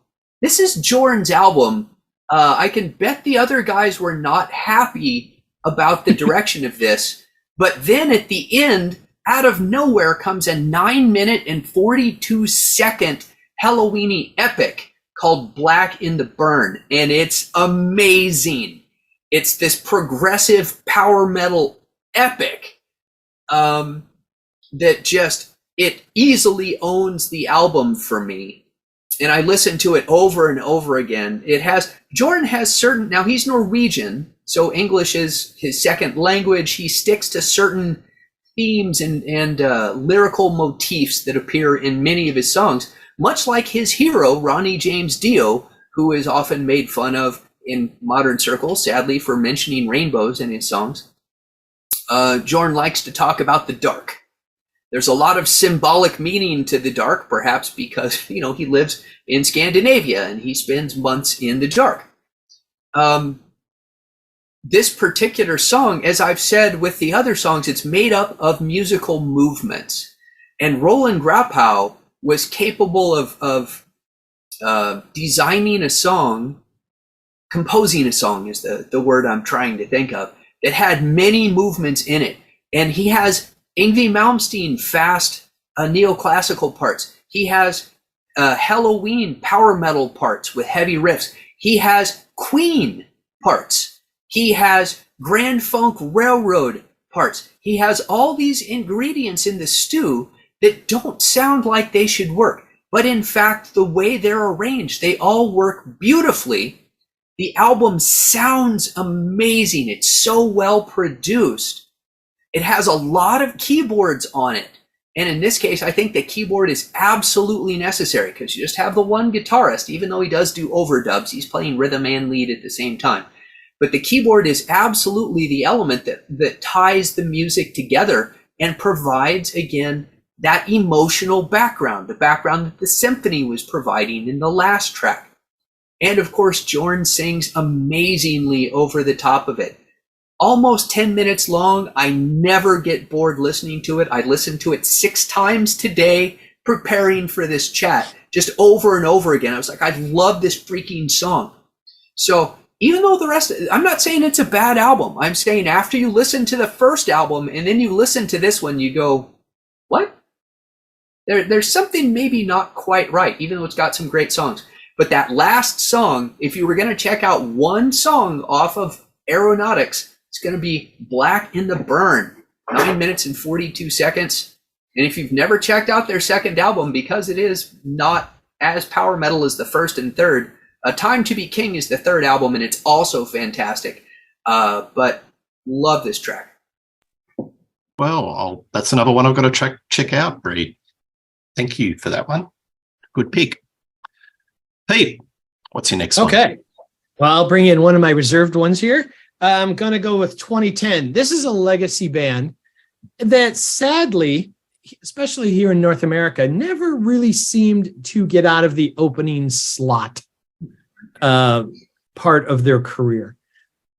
this is Jorn's album. I can bet the other guys were not happy about the direction of this. But then at the end, out of nowhere comes a 9-minute and 42-second Halloweeny epic called Black in the Burn. And it's amazing. It's this progressive power metal epic. That it easily owns the album for me. And I listen to it over and over again. Jorn has certain, now he's Norwegian, so English is his second language. He sticks to certain themes and lyrical motifs that appear in many of his songs, much like his hero, Ronnie James Dio, who is often made fun of in modern circles, sadly, for mentioning rainbows in his songs. Jorn likes to talk about the dark. There's a lot of symbolic meaning to the dark, perhaps because, he lives in Scandinavia and he spends months in the dark. This particular song, as I've said with the other songs, it's made up of musical movements. And Roland Grapow was capable of designing a song, composing a song is the word I'm trying to think of, that had many movements in it. And he has Yngwie Malmsteen fast neoclassical parts. He has Helloween power metal parts with heavy riffs. He has Queen parts. He has Grand Funk Railroad parts. He has all these ingredients in the stew that don't sound like they should work. But in fact, the way they're arranged, they all work beautifully. The album sounds amazing. It's so well produced. It has a lot of keyboards on it. And in this case, I think the keyboard is absolutely necessary because you just have the one guitarist, even though he does do overdubs, he's playing rhythm and lead at the same time. But the keyboard is absolutely the element that ties the music together and provides, again, that emotional background, the background that the symphony was providing in the last track. And of course, Jorn sings amazingly over the top of it. Almost 10 minutes long. I never get bored listening to it. I listened to it 6 times today preparing for this chat, just over and over again. I was like, I love this freaking song. So even though I'm not saying it's a bad album. I'm saying after you listen to the first album and then you listen to this one, you go, what? There's something maybe not quite right, even though it's got some great songs. But that last song, if you were going to check out one song off of Aeronautics, it's going to be Black in the Burn, 9 minutes and 42 seconds. And if you've never checked out their second album, because it is not as power metal as the first and third, Time to Be King is the third album, and it's also fantastic. But love this track. Well, that's another one I've got to check out, Bree. Thank you for that one. Good pick. Pete, what's your next one? Okay. Well, I'll bring in one of my reserved ones here. I'm going to go with 2010. This is a legacy band that sadly, especially here in North America, never really seemed to get out of the opening slot part of their career.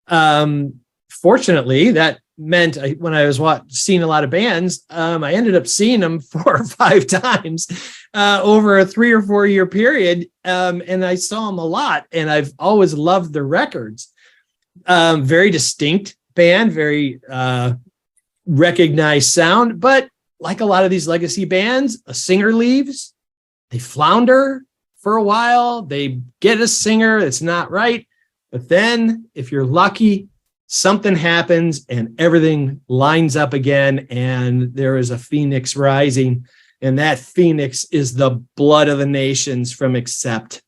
Fortunately, that meant when I was seeing a lot of bands, I ended up seeing them 4 or 5 times over a 3 or 4 year period. And I saw them a lot, and I've always loved their records. Very distinct band, very recognized sound, but like a lot of these legacy bands, a singer leaves, they flounder for a while, they get a singer that's not right, but then if you're lucky, something happens and everything lines up again, and there is a phoenix rising, and that phoenix is the Blood of the Nations from Accept.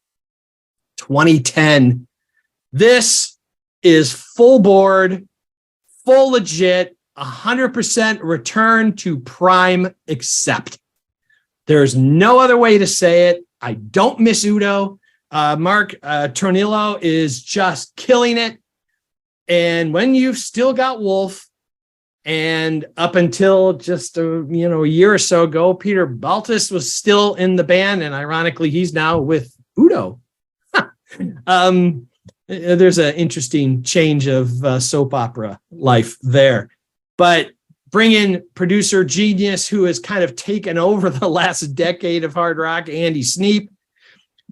2010. This is full board, full legit, 100% return to prime Accept. There's no other way to say it. I don't miss Udo. Mark Tornillo is just killing it. And when you've still got Wolf, and up until just a year or so ago, Peter Baltus was still in the band, and ironically, he's now with Udo. There's an interesting change of soap opera life there. But bring in producer genius who has kind of taken over the last decade of hard rock, Andy Sneap.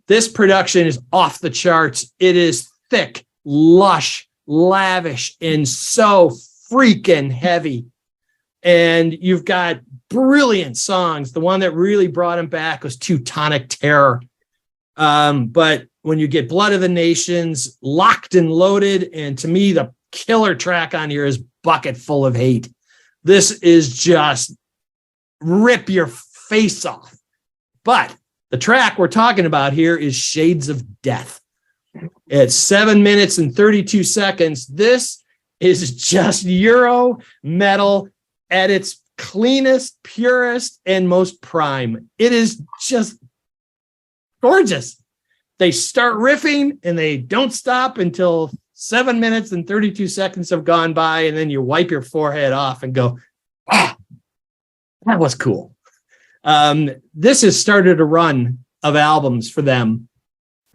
This production is off the charts. It is thick, lush, lavish, and so freaking heavy. And you've got brilliant songs. The one that really brought him back was Teutonic Terror. But when you get Blood of the Nations, Locked and Loaded, and to me, the killer track on here is Bucket Full of Hate. This is just rip your face off. But the track we're talking about here is Shades of Death. It's 7 minutes and 32 seconds. This is just Euro metal at its cleanest, purest, and most prime. It is just gorgeous. They start riffing and they don't stop until 7 minutes and 32 seconds have gone by, and then you wipe your forehead off and go, ah, that was cool. This has started a run of albums for them.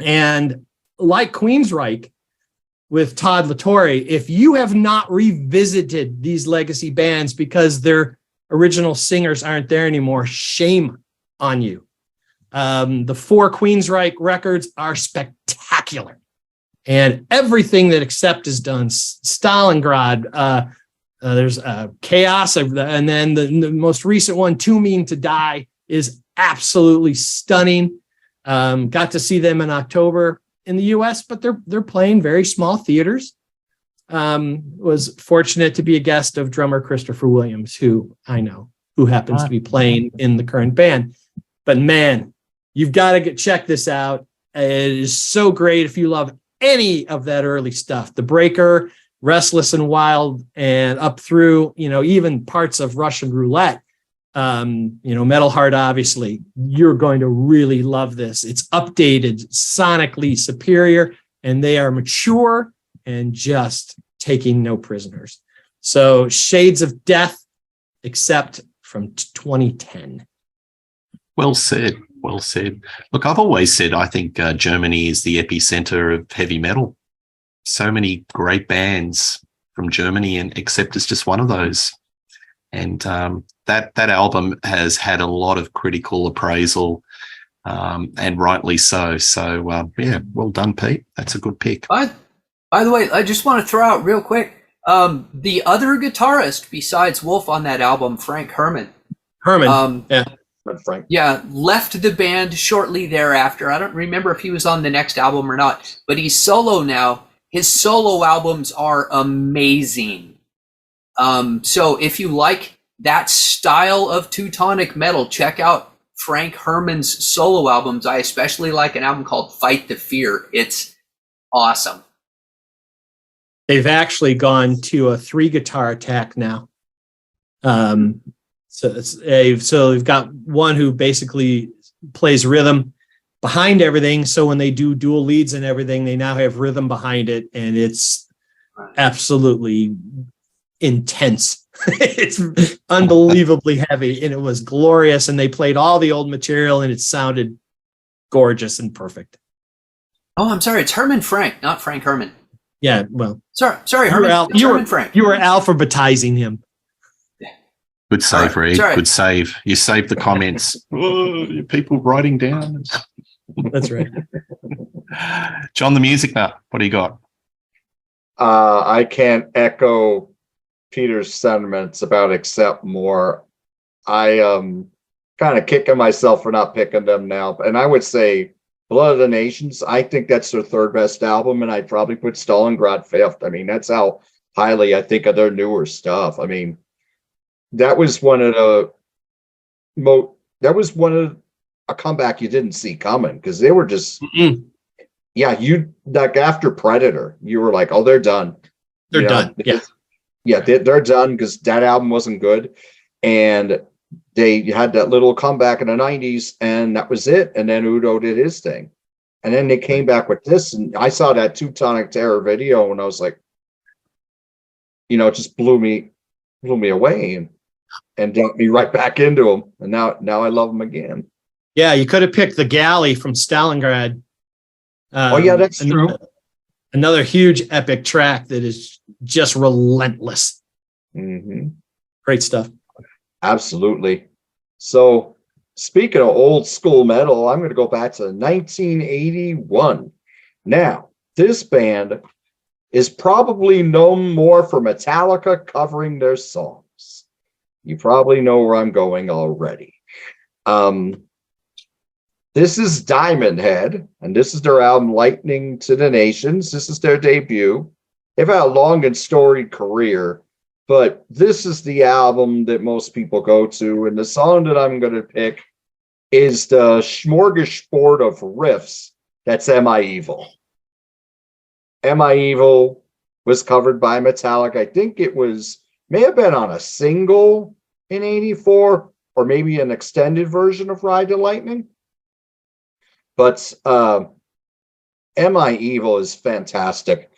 And like Queensryche with Todd La Torre, if you have not revisited these legacy bands because their original singers aren't there anymore, shame on you. The 4 Queensryche records are spectacular. And everything that Accept has done, Stalingrad, there's Chaos, and then the most recent one, Too Mean to Die, is absolutely stunning. Got to see them in October in the US, but they're playing very small theaters. Was fortunate to be a guest of drummer Christopher Williams, who I know, who happens to be playing in the current band. But man, you've got to check this out. It is so great if you love any of that early stuff. The Breaker, Restless and Wild, and up through, even parts of Russian Roulette. Metal Heart, obviously. You're going to really love this. It's updated, sonically superior, and they are mature and just taking no prisoners. So Shades of Death, Accept from 2010. Well said. Well said. Look, I've always said I think Germany is the epicenter of heavy metal. So many great bands from Germany, and Accept is just one of those. And that album has had a lot of critical appraisal, and rightly so. So, yeah, well done, Pete. That's a good pick. By the way, I just want to throw out real quick, the other guitarist besides Wolf on that album, Frank Herman. Yeah. Frank. Yeah, left the band shortly thereafter. I don't remember if he was on the next album or not, but he's solo now. His solo albums are amazing. So if you like that style of Teutonic metal, check out Frank Herman's solo albums. I especially like an album called Fight the Fear. It's awesome. They've actually gone to a 3-guitar attack now. So they've got one who basically plays rhythm behind everything. So when they do dual leads and everything, they now have rhythm behind it, and it's absolutely intense. It's unbelievably heavy, and it was glorious. And they played all the old material, and it sounded gorgeous and perfect. Oh, I'm sorry. It's Herman Frank, not Frank Herman. Yeah, well, sorry, Herman. Herman Frank. You were alphabetizing him. Good save, Reed. Sorry. Good save. You saved the comments. Oh, people writing down. That's right. John, the music nut. What do you got? I can't echo Peter's sentiments about Accept More. I kind of kicking myself for not picking them now. And I would say Blood of the Nations, I think that's their third best album, and I'd probably put Stalingrad fifth. I mean, that's how highly I think of their newer stuff. I mean, that was one of a comeback you didn't see coming, because they were just you like after Predator, you were like, oh, they're done. They're done. They're done, because that album wasn't good, and they had that little comeback in the 90s, and that was it. And then Udo did his thing, and then they came back with this, and I saw that Teutonic Terror video, and I was like, it just blew me away, and dumped me right back into them, and now I love them again. Yeah, you could have picked The Galley from Stalingrad. That's true. Another huge epic track that is just relentless. Mm-hmm. Great stuff. Absolutely. So, speaking of old school metal, I'm going to go back to 1981. Now, this band is probably known more for Metallica covering their songs. You probably know where I'm going already. This is Diamond Head, and this is their album Lightning to the Nations. This is their debut. They've had a long and storied career, but this is the album that most people go to, and the song that I'm going to pick is the smorgasbord of riffs. That's Am I Evil? Am I Evil was covered by Metallica. I think it may have been on a single in 84, or maybe an extended version of Ride the Lightning. But Am I Evil is fantastic.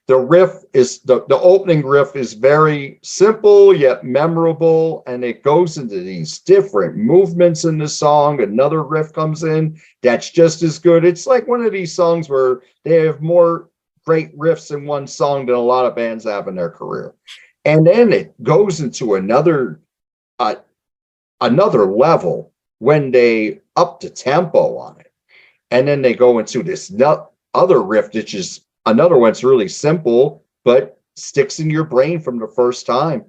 The riff is the opening riff is very simple yet memorable, and it goes into these different movements in the song. Another riff comes in that's just as good. It's like one of these songs where they have more great riffs in one song than a lot of bands have in their career. And then it goes into another level when they up the tempo on it. And then they go into this other riff, which is another one's really simple, but sticks in your brain from the first time.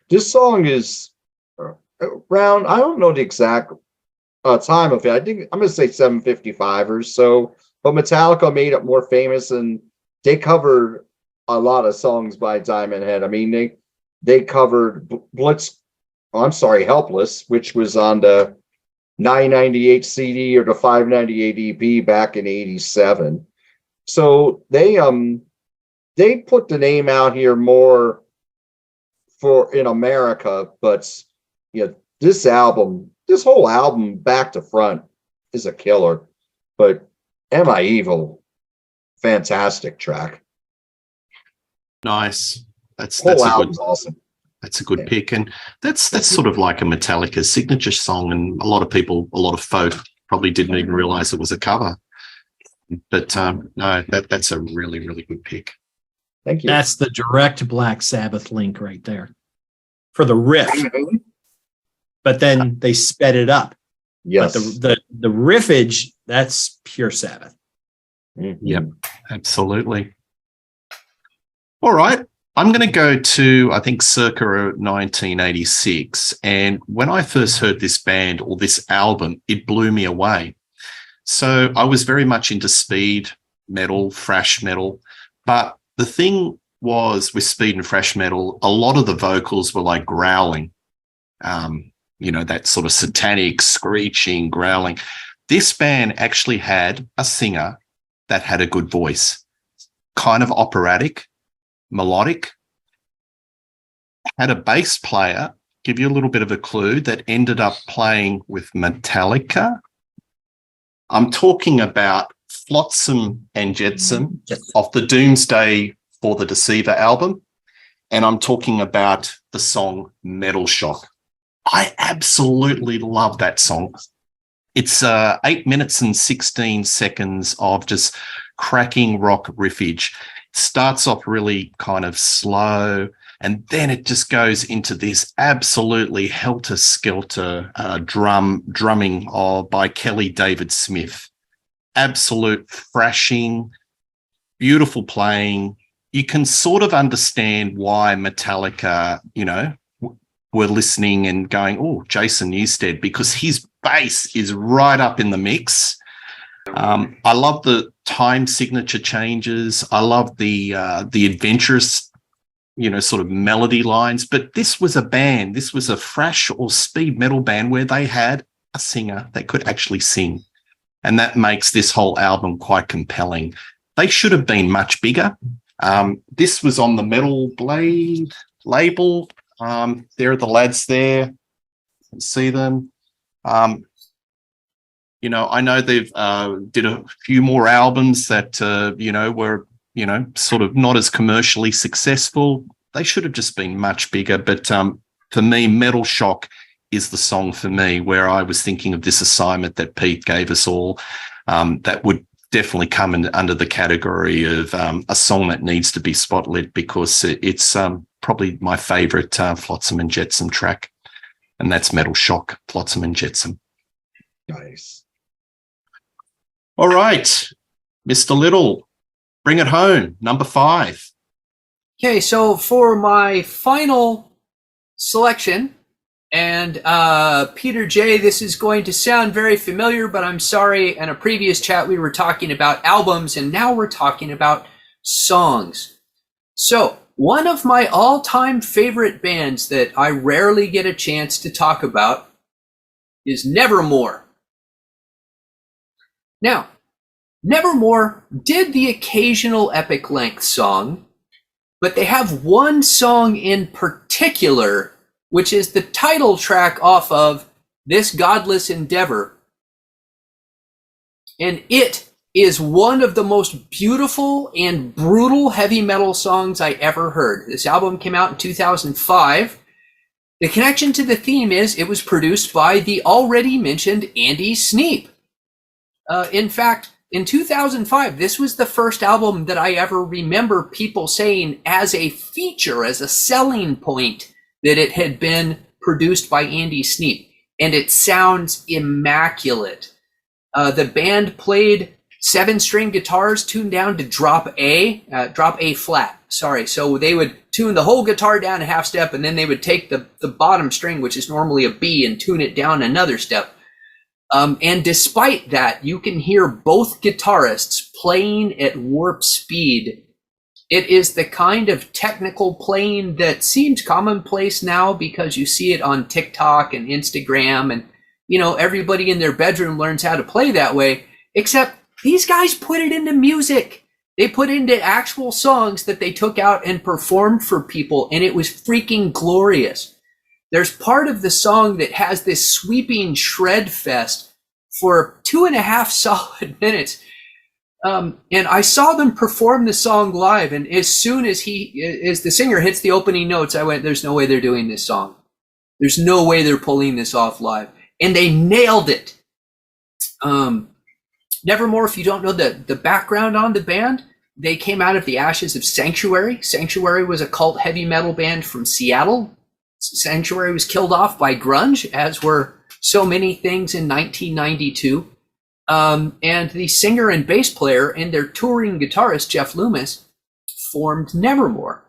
This song is around, I don't know the exact time of it. I think I'm going to say 755 or so, but Metallica made it more famous, and they covered a lot of songs by Diamond Head. I mean, they covered Helpless, which was on the 998 CD or the 598 EP back in 87. So they put the name out here more for in America, but this whole album back to front is a killer. But Am I Evil, fantastic track. Nice. That's awesome. That's a good pick, and that's sort of like a Metallica signature song, and a lot of folk probably didn't even realize it was a cover. But no, that's a really, really good pick. Thank you. That's the direct Black Sabbath link right there for the riff. But then they sped it up. Yes. But the riffage, that's pure Sabbath. Mm-hmm. Yep, absolutely. All right. I'm going to go to, I think, circa 1986. And when I first heard this band or this album, it blew me away. So I was very much into speed metal, thrash metal. But the thing was with speed and thrash metal, a lot of the vocals were like growling, that sort of satanic, screeching, growling. This band actually had a singer that had a good voice, kind of operatic, melodic, had a bass player, give you a little bit of a clue, that ended up playing with Metallica. I'm talking about Flotsam and Jetsam of the Doomsday for the Deceiver album. And I'm talking about the song Metal Shock. I absolutely love that song. It's 8 minutes and 16 seconds of just cracking rock riffage. It starts off really kind of slow, and then it just goes into this absolutely helter-skelter drumming by Kelly David Smith. Absolute thrashing, beautiful playing. You can sort of understand why Metallica, were listening and going, oh, Jason Newsted, because his bass is right up in the mix. I love the time signature changes. I love the adventurous, sort of melody lines. But this was a band. This was a thrash or speed metal band where they had a singer that could actually sing. And that makes this whole album quite compelling. They should have been much bigger. This was on the Metal Blade label. There are the lads there. You can see them. I know they've did a few more albums that, were, sort of not as commercially successful. They should have just been much bigger. But for me, Metal Shock is the song for me, where I was thinking of this assignment that Pete gave us all, that would definitely come under the category of a song that needs to be spotlit, because it's probably my favorite Flotsam and Jetsam track, and that's Metal Shock, Flotsam and Jetsam. Nice. All right, Mr. Little, bring it home, number 5. Okay, so for my final selection, and Peter J., this is going to sound very familiar, but I'm sorry, in a previous chat we were talking about albums, and now we're talking about songs. So, one of my all-time favorite bands that I rarely get a chance to talk about is Nevermore. Now, Nevermore did the occasional epic length song, but they have one song in particular, which is the title track off of This Godless Endeavor. And it is one of the most beautiful and brutal heavy metal songs I ever heard. This album came out in 2005. The connection to the theme is it was produced by the already mentioned Andy Sneap. In fact, in 2005, this was the first album that I ever remember people saying as a feature, as a selling point, that it had been produced by Andy Sneap. And it sounds immaculate. The band played 7-string guitars tuned down to drop A flat. Sorry. So they would tune the whole guitar down a half step, and then they would take the bottom string, which is normally a B, and tune it down another step. And despite that, you can hear both guitarists playing at warp speed. It is the kind of technical playing that seems commonplace now because you see it on TikTok and Instagram, and everybody in their bedroom learns how to play that way, except these guys put it into music. They put into actual songs that they took out and performed for people, and it was freaking glorious. There's part of the song that has this sweeping shred fest for 2.5 solid minutes. And I saw them perform the song live, and as soon as the singer hits the opening notes, I went, there's no way they're doing this song. There's no way they're pulling this off live. And they nailed it. Nevermore, if you don't know the background on the band, they came out of the ashes of Sanctuary. Sanctuary was a cult heavy metal band from Seattle. Sanctuary was killed off by grunge, as were so many things in 1992. And the singer and bass player and their touring guitarist, Jeff Loomis, formed Nevermore.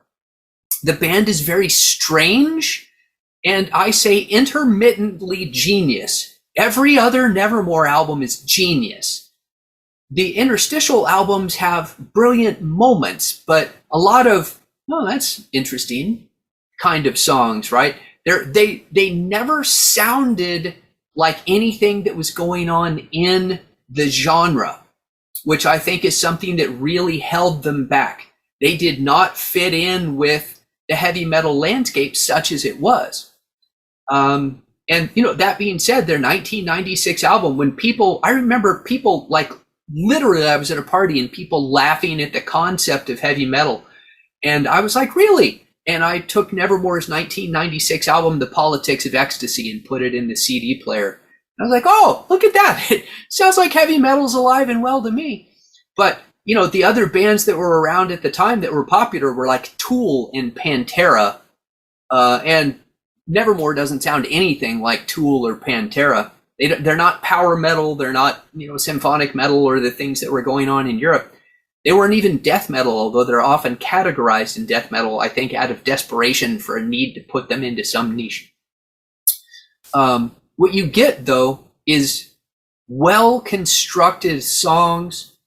The band is very strange, and I say intermittently genius. Every other Nevermore album is genius. The interstitial albums have brilliant moments, but a lot of, oh, that's interesting kind of songs, right? They never sounded like anything that was going on in the genre, which I think is something that really held them back. They did not fit in with the heavy metal landscape such as it was. And that being said, their 1996 album, I remember people, like, literally I was at a party and people laughing at the concept of heavy metal. And I was like, really? And I took Nevermore's 1996 album, The Politics of Ecstasy, and put it in the CD player. I was like, oh, look at that. It sounds like heavy metal's alive and well to me. But, you know, the other bands that were around at the time that were popular were like Tool and Pantera. And Nevermore doesn't sound anything like Tool or Pantera. They're not power metal. They're not, you know, symphonic metal or the things that were going on in Europe. They weren't even death metal, although they're often categorized in death metal, I think, out of desperation for a need to put them into some niche. What you get, though, is well-constructed songs,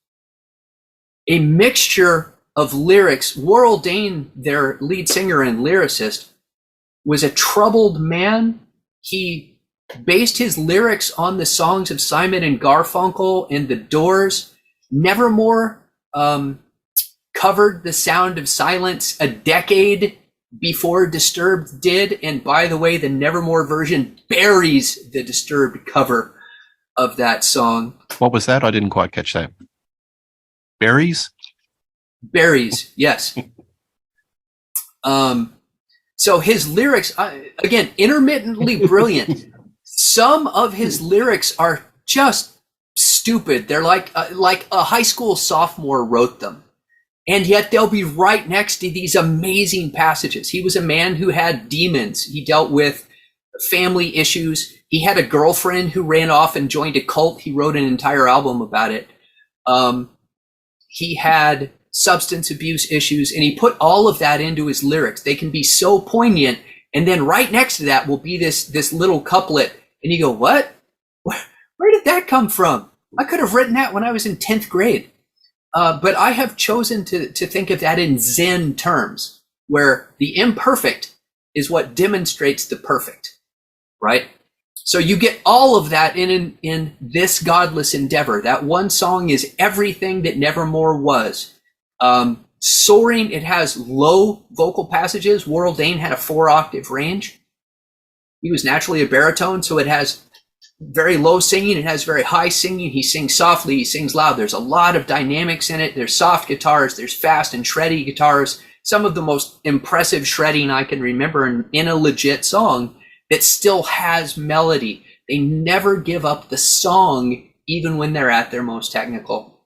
a mixture of lyrics. Warrell Dane, their lead singer and lyricist, was a troubled man. He based his lyrics on the songs of Simon and Garfunkel and The Doors. Nevermore covered The Sound of Silence a decade before Disturbed did. And by the way, the Nevermore version buries the Disturbed cover of that song. What was that? I didn't quite catch that. Berries? Berries, yes. So his lyrics, again, intermittently brilliant. Some of his lyrics are just stupid. They're like a high school sophomore wrote them. And yet they'll be right next to these amazing passages. He was a man who had demons. He dealt with family issues. He had a girlfriend who ran off and joined a cult. He wrote an entire album about it. He had substance abuse issues, and he put all of that into his lyrics. They can be so poignant. And then right next to that will be this little couplet. And you go, what? Where did that come from? I could have written that when I was in 10th grade. But I have chosen to think of that in Zen terms, where the imperfect is what demonstrates the perfect, right? So you get all of that in This Godless Endeavor. That one song is everything that Nevermore was. Soaring, it has low vocal passages. Warrell Dane had a 4-octave range. He was naturally a baritone, so it has very low singing, it has very high singing. He sings softly, he sings loud. There's a lot of dynamics in it. There's soft guitars, there's fast and shreddy guitars. Some of the most impressive shredding I can remember in a legit song that still has melody. They never give up the song, even when they're at their most technical.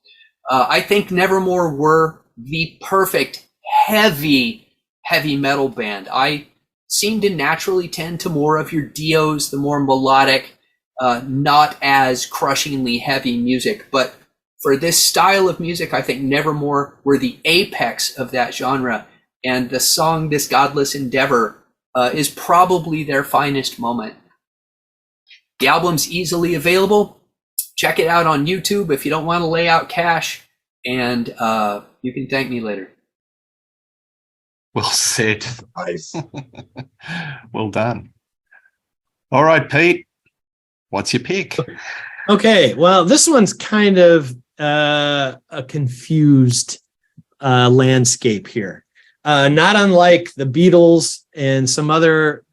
I think Nevermore were the perfect heavy metal band. I seem to naturally tend to more of your Dios, the more melodic, not as crushingly heavy music. But for this style of music, I think Nevermore were the apex of that genre. And the song This Godless Endeavor is probably their finest moment. The album's easily available. Check it out on YouTube if you don't want to lay out cash. And you can thank me later. Well said. Nice. Well done. All right, Pete. What's your pick? Okay, well, this one's kind of a confused landscape here. Not unlike the Beatles and some other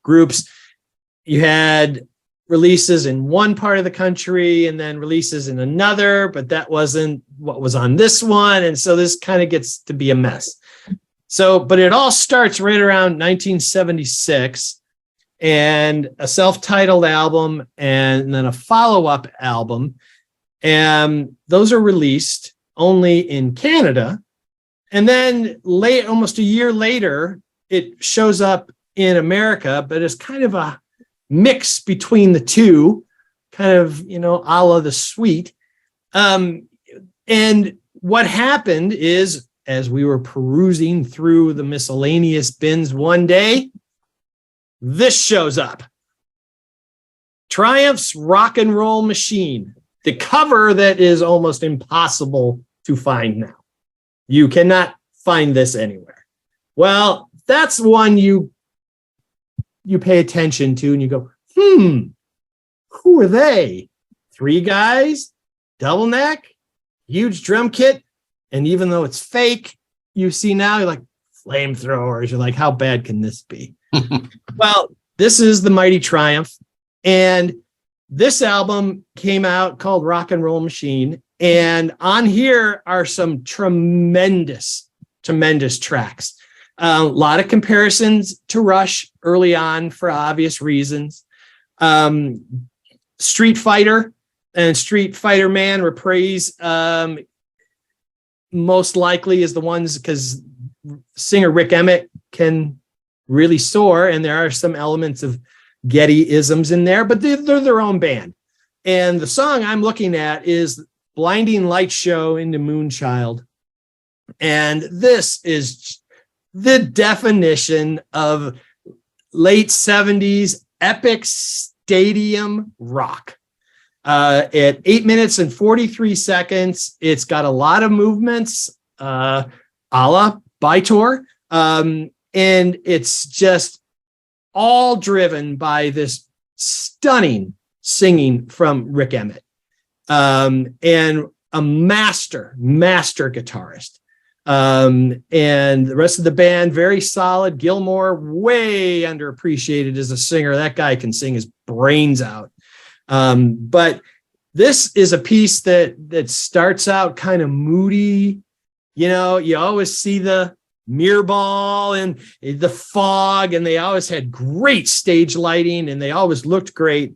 groups, you had releases in one part of the country and then releases in another, but that wasn't what was on this one. And so this kind of gets to be a mess. So, but it all starts right around 1976. And a self-titled album and then a follow-up album. And those are released only in Canada. And then almost a year later, it shows up in America, but it's kind of a mix between the two, kind of, a la The Sweet. And what happened is, as we were perusing through the miscellaneous bins one day, this shows up. Triumph's Rock and Roll Machine, the cover that is almost impossible to find now. You cannot find this anywhere. Well, that's one you pay attention to and you go, who are they? 3 guys, double neck, huge drum kit. And even though it's fake, you see now, you're like, flamethrowers. You're like, how bad can this be? Well, this is the Mighty Triumph. And this album came out called Rock and Roll Machine. And on here are some tremendous tremendous tracks. A lot of comparisons to Rush early on for obvious reasons. Street Fighter and Street Fighter Man reprise most likely is the ones because singer Rick Emmett can really soar, and there are some elements of Getty-isms in there, but they're their own band. And the song I'm looking at is Blinding Light Show into Moonchild. And this is the definition of late 70s epic stadium rock. At 8 minutes and 43 seconds, it's got a lot of movements, a la Bytor. And it's just all driven by this stunning singing from Rick Emmett, and a master guitarist. And the rest of the band, very solid. Gilmore, way underappreciated as a singer. That guy can sing his brains out. But this is a piece that starts out kind of moody. You know, you always see the mirror ball and the fog, and they always had great stage lighting, and they always looked great.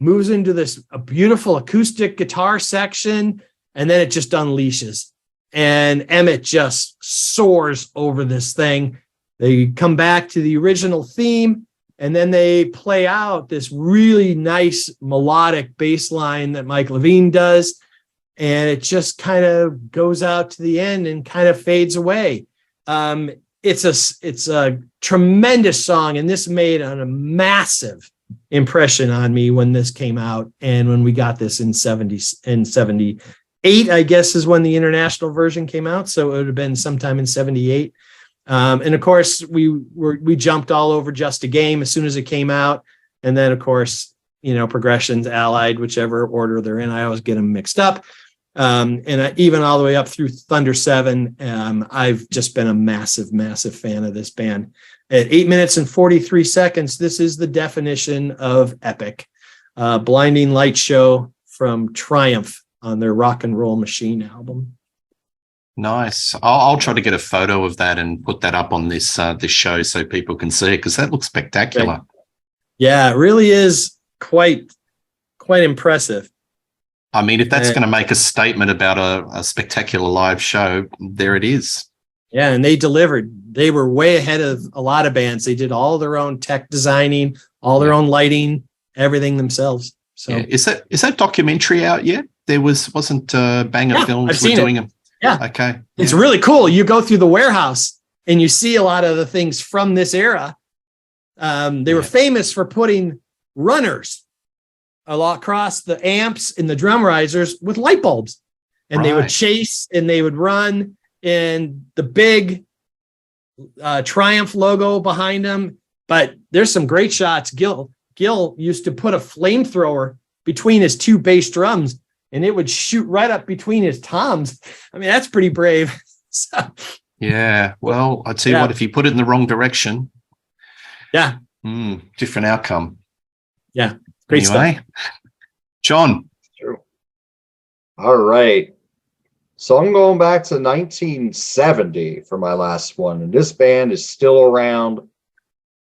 Moves into a beautiful acoustic guitar section, and then it just unleashes. And Emmett just soars over this thing. They come back to the original theme, and then they play out this really nice melodic bass line that Mike Levine does. And it just kind of goes out to the end and kind of fades away. It's a tremendous song, and this made a massive impression on me when this came out, and when we got this in 78, I guess, is when the international version came out. So it would have been sometime in 78. And of course, we jumped all over Just a Game as soon as it came out, and then of course, you know, Progressions, Allied, whichever order they're in, I always get them mixed up. Even all the way up through Thunder 7, I've just been a massive fan of this band. At 8 minutes and 43 seconds, this is the definition of epic. Blinding Light Show from Triumph on their Rock and Roll Machine album. Nice. I'll try to get a photo of that and put that up on this show so people can see it, because that looks spectacular. Right. Yeah, it really is quite impressive. I mean, if that's going to make a statement about a spectacular live show, there it is. Yeah, and they delivered. They were way ahead of a lot of bands. They did all their own tech designing, all their own lighting, everything themselves. So, is that documentary out yet? There wasn't Banger Films were doing them. Yeah, okay. It's really cool. You go through the warehouse and you see a lot of the things from this era. They were famous for putting runners across the amps and the drum risers with light bulbs, and they would chase and they would run, and the big Triumph logo behind them. But there's some great shots. Gil used to put a flamethrower between his two bass drums, and it would shoot right up between his toms. I mean, that's pretty brave. So, yeah. Well, I'll tell you what, if you put it in the wrong direction, different outcome. Yeah. Great stuff. John. True. All right. So I'm going back to 1970 for my last one. And this band is still around.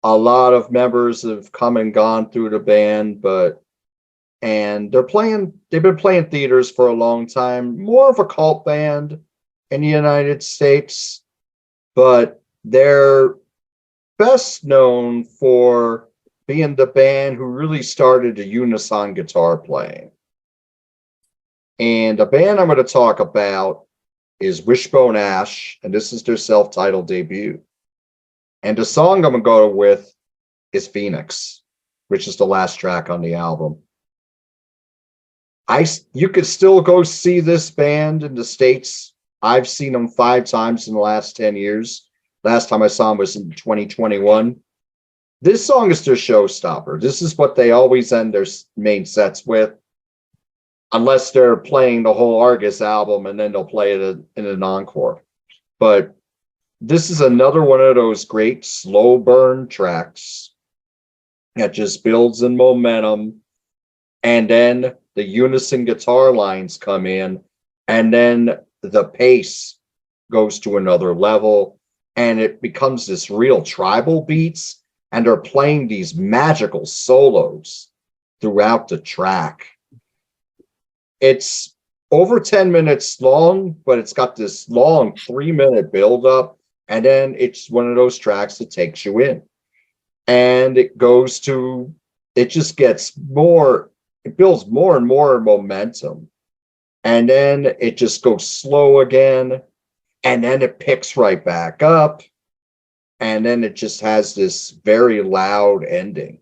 A lot of members have come and gone through the band, and they've been playing theaters for a long time. More of a cult band in the United States, but they're best known for being the band who really started the unison guitar playing. And the band I'm going to talk about is Wishbone Ash, and this is their self-titled debut. And the song I'm going to go with is Phoenix, which is the last track on the album. You could still go see this band in the States. I've seen them 5 times in the last 10 years. Last time I saw them was in 2021. This song is their showstopper. This is what they always end their main sets with, unless they're playing the whole Argus album, and then they'll play it in an encore. But this is another one of those great slow burn tracks that just builds in momentum, and then the unison guitar lines come in, and then the pace goes to another level, and it becomes this real tribal beats, and they're playing these magical solos throughout the track. It's over 10 minutes long, but it's got this long 3-minute build-up, and then it's one of those tracks that takes you in. And it just gets more, it builds more and more momentum. And then it just goes slow again, and then it picks right back up, and then it just has this very loud ending.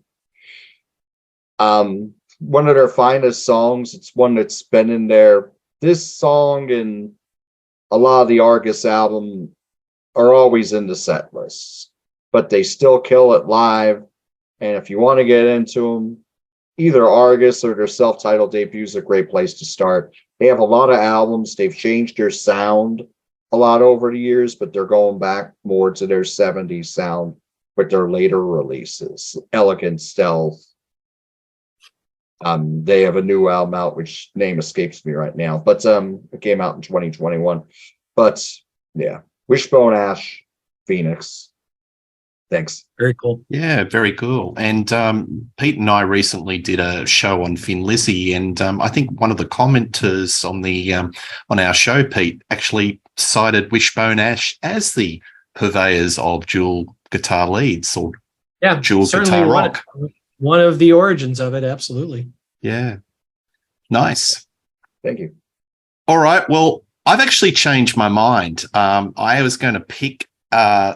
One of their finest songs, it's one that's been in there. This song and a lot of the Argus album are always in the set lists, but they still kill it live. And if you want to get into them, either Argus or their self-titled debut is a great place to start. They have a lot of albums. They've changed their sound a lot over the years, but they're going back more to their 70s sound with their later releases. Elegant Stealth. They have a new album out, which name escapes me right now, but it came out in 2021. But yeah, Wishbone Ash, Phoenix. Thanks. Very cool. Yeah, very cool. And Pete and I recently did a show on Thin Lizzy, and I think one of the commenters on our show, Pete, actually cited Wishbone Ash as the purveyors of dual guitar leads or dual guitar rock. One of the origins of it, absolutely. Yeah. Nice. Thank you. All right. Well, I've actually changed my mind. I was going to pick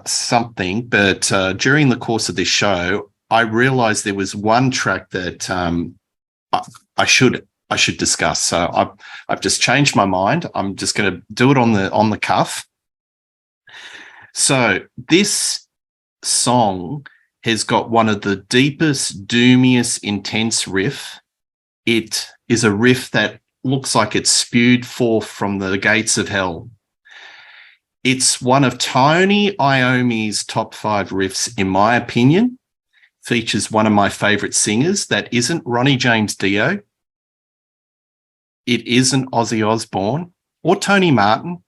something, but during the course of this show, I realized there was one track that I should discuss. So I've just changed my mind. I'm just going to do it on the cuff. So this song has got one of the deepest, doomiest, intense riff. It is a riff that looks like it's spewed forth from the gates of hell. It's one of Tony Iommi's top 5 riffs, in my opinion. Features one of my favorite singers that isn't Ronnie James Dio. It isn't Ozzy Osbourne or Tony Martin,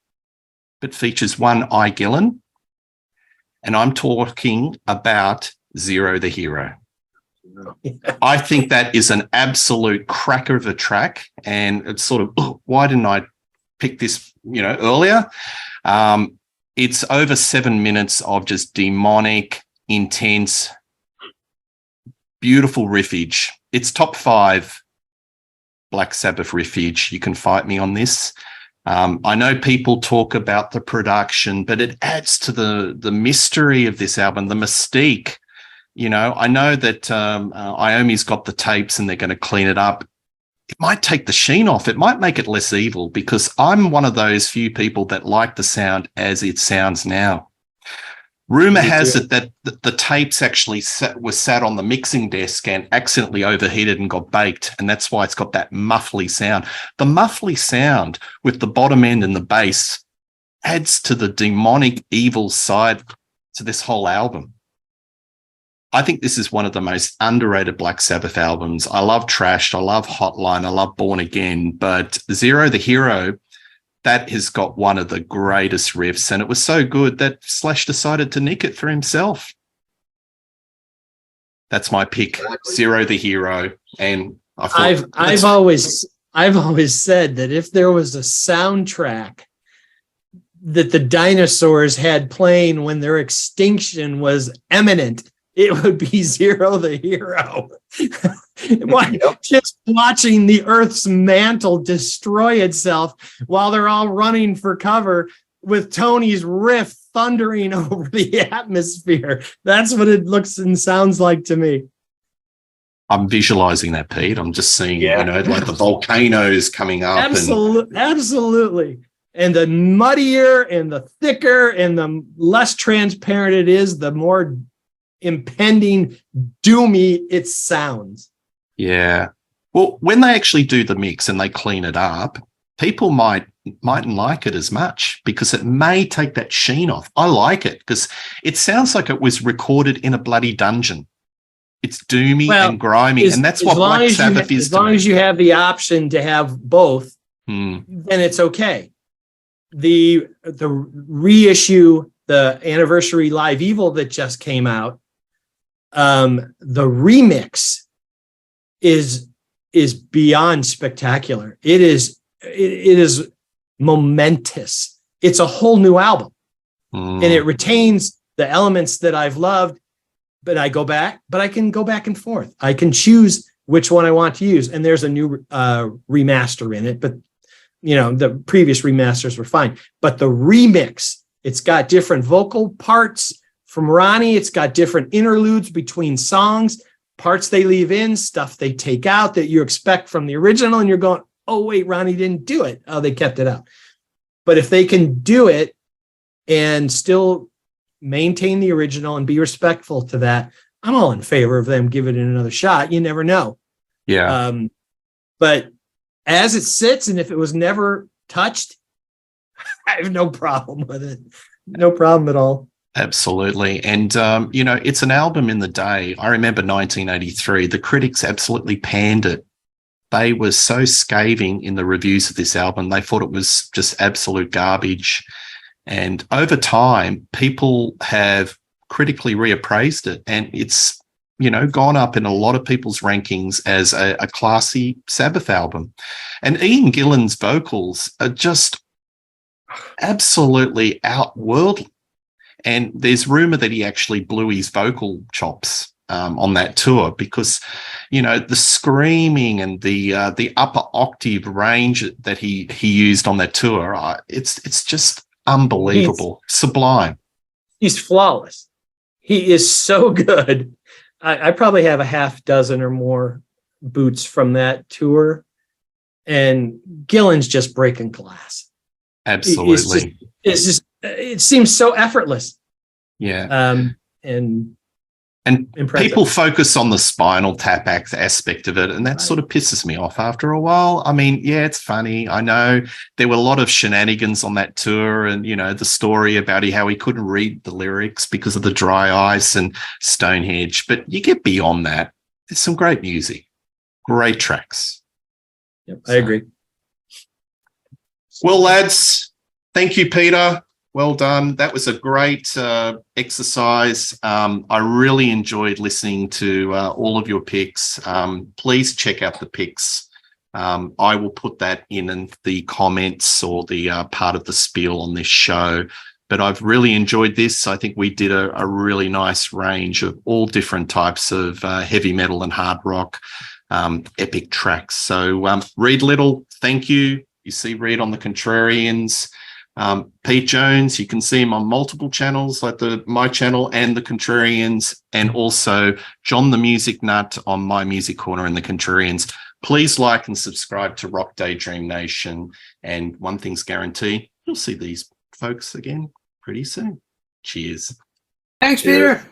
but features one I. Gillan. And I'm talking about Zero the Hero. I think that is an absolute cracker of a track, and it's sort of, why didn't I pick this, earlier? It's over 7 minutes of just demonic, intense, beautiful riffage. It's top 5 Black Sabbath riffage. You can fight me on this. I know people talk about the production, but it adds to the mystery of this album, the mystique. I know that Iommi's got the tapes and they're going to clean it up. It might take the sheen off. It might make it less evil, because I'm one of those few people that like the sound as it sounds now. Rumor has it that the tapes actually were sat on the mixing desk and accidentally overheated and got baked, and that's why it's got that muffly sound. The muffly sound with the bottom end and the bass adds to the demonic evil side to this whole album. I think this is one of the most underrated Black Sabbath albums. I love Thrash, I love Hotline, I love Born Again, but Zero the Hero, that has got one of the greatest riffs, and it was so good that Slash decided to nick it for himself. That's my pick, Zero the Hero. And I thought I've always said that if there was a soundtrack that the dinosaurs had playing when their extinction was imminent, it would be Zero the Hero. Just watching the Earth's mantle destroy itself while they're all running for cover with Tony's riff thundering over the atmosphere. That's what it looks and sounds like to me. I'm visualizing that, Pete. I'm just seeing, like the volcanoes coming up. Absolutely. And the muddier and the thicker and the less transparent it is, the more impending, doomy it sounds. Yeah. Well, when they actually do the mix and they clean it up, people mightn't like it as much because it may take that sheen off. I like it because it sounds like it was recorded in a bloody dungeon. It's doomy and grimy, and that's what Black Sabbath is. As long as you have the option to have both, then it's okay. the reissue, the anniversary Live Evil that just came out, the remix is beyond spectacular. It is momentous. It's a whole new album, and it retains the elements that I've loved. But I can go back and forth. I can choose which one I want to use, and there's a new remaster in it. But the previous remasters were fine. But the remix, it's got different vocal parts from Ronnie. It's got different interludes between songs, parts they leave in, stuff they take out that you expect from the original, and you're going, oh wait, Ronnie didn't do it. Oh, they kept it out. But if they can do it and still maintain the original and be respectful to that, I'm all in favor of them giving it another shot. You never know. Yeah. But as it sits, and if it was never touched, I have no problem with it. No problem at all. Absolutely. And, it's an album in the day. I remember 1983, the critics absolutely panned it. They were so scathing in the reviews of this album. They thought it was just absolute garbage. And over time, people have critically reappraised it. And it's, gone up in a lot of people's rankings as a classy Sabbath album. And Ian Gillan's vocals are just absolutely outworldly. And there's rumor that he actually blew his vocal chops on that tour because, the screaming and the upper octave range that he used on that tour, it's just unbelievable, sublime. He's flawless. He is so good. I probably have a half dozen or more boots from that tour, and Gillan's just breaking glass. Absolutely. It's just it seems so effortless. Yeah. And impressive. People focus on the Spinal Tap aspect of it, and that sort of pisses me off after a while. I mean, yeah, it's funny. I know there were a lot of shenanigans on that tour, and the story about how he couldn't read the lyrics because of the dry ice and Stonehenge. But you get beyond that. There's some great music, great tracks. Yep, I agree. Well, lads, thank you, Peter. Well done. That was a great exercise. I really enjoyed listening to all of your picks. Please check out the picks. I will put that in the comments or the part of the spiel on this show. But I've really enjoyed this. I think we did a really nice range of all different types of heavy metal and hard rock epic tracks. So Reed Little, thank you. You see Reed on the Contrarians. Pete Jones, you can see him on multiple channels like my channel and the Contrarians, and also John the Music Nut on my Music Corner and the Contrarians. Please like and subscribe to Rock Daydream Nation, and one thing's guaranteed, you'll see these folks again pretty soon. Cheers. Thanks, Peter.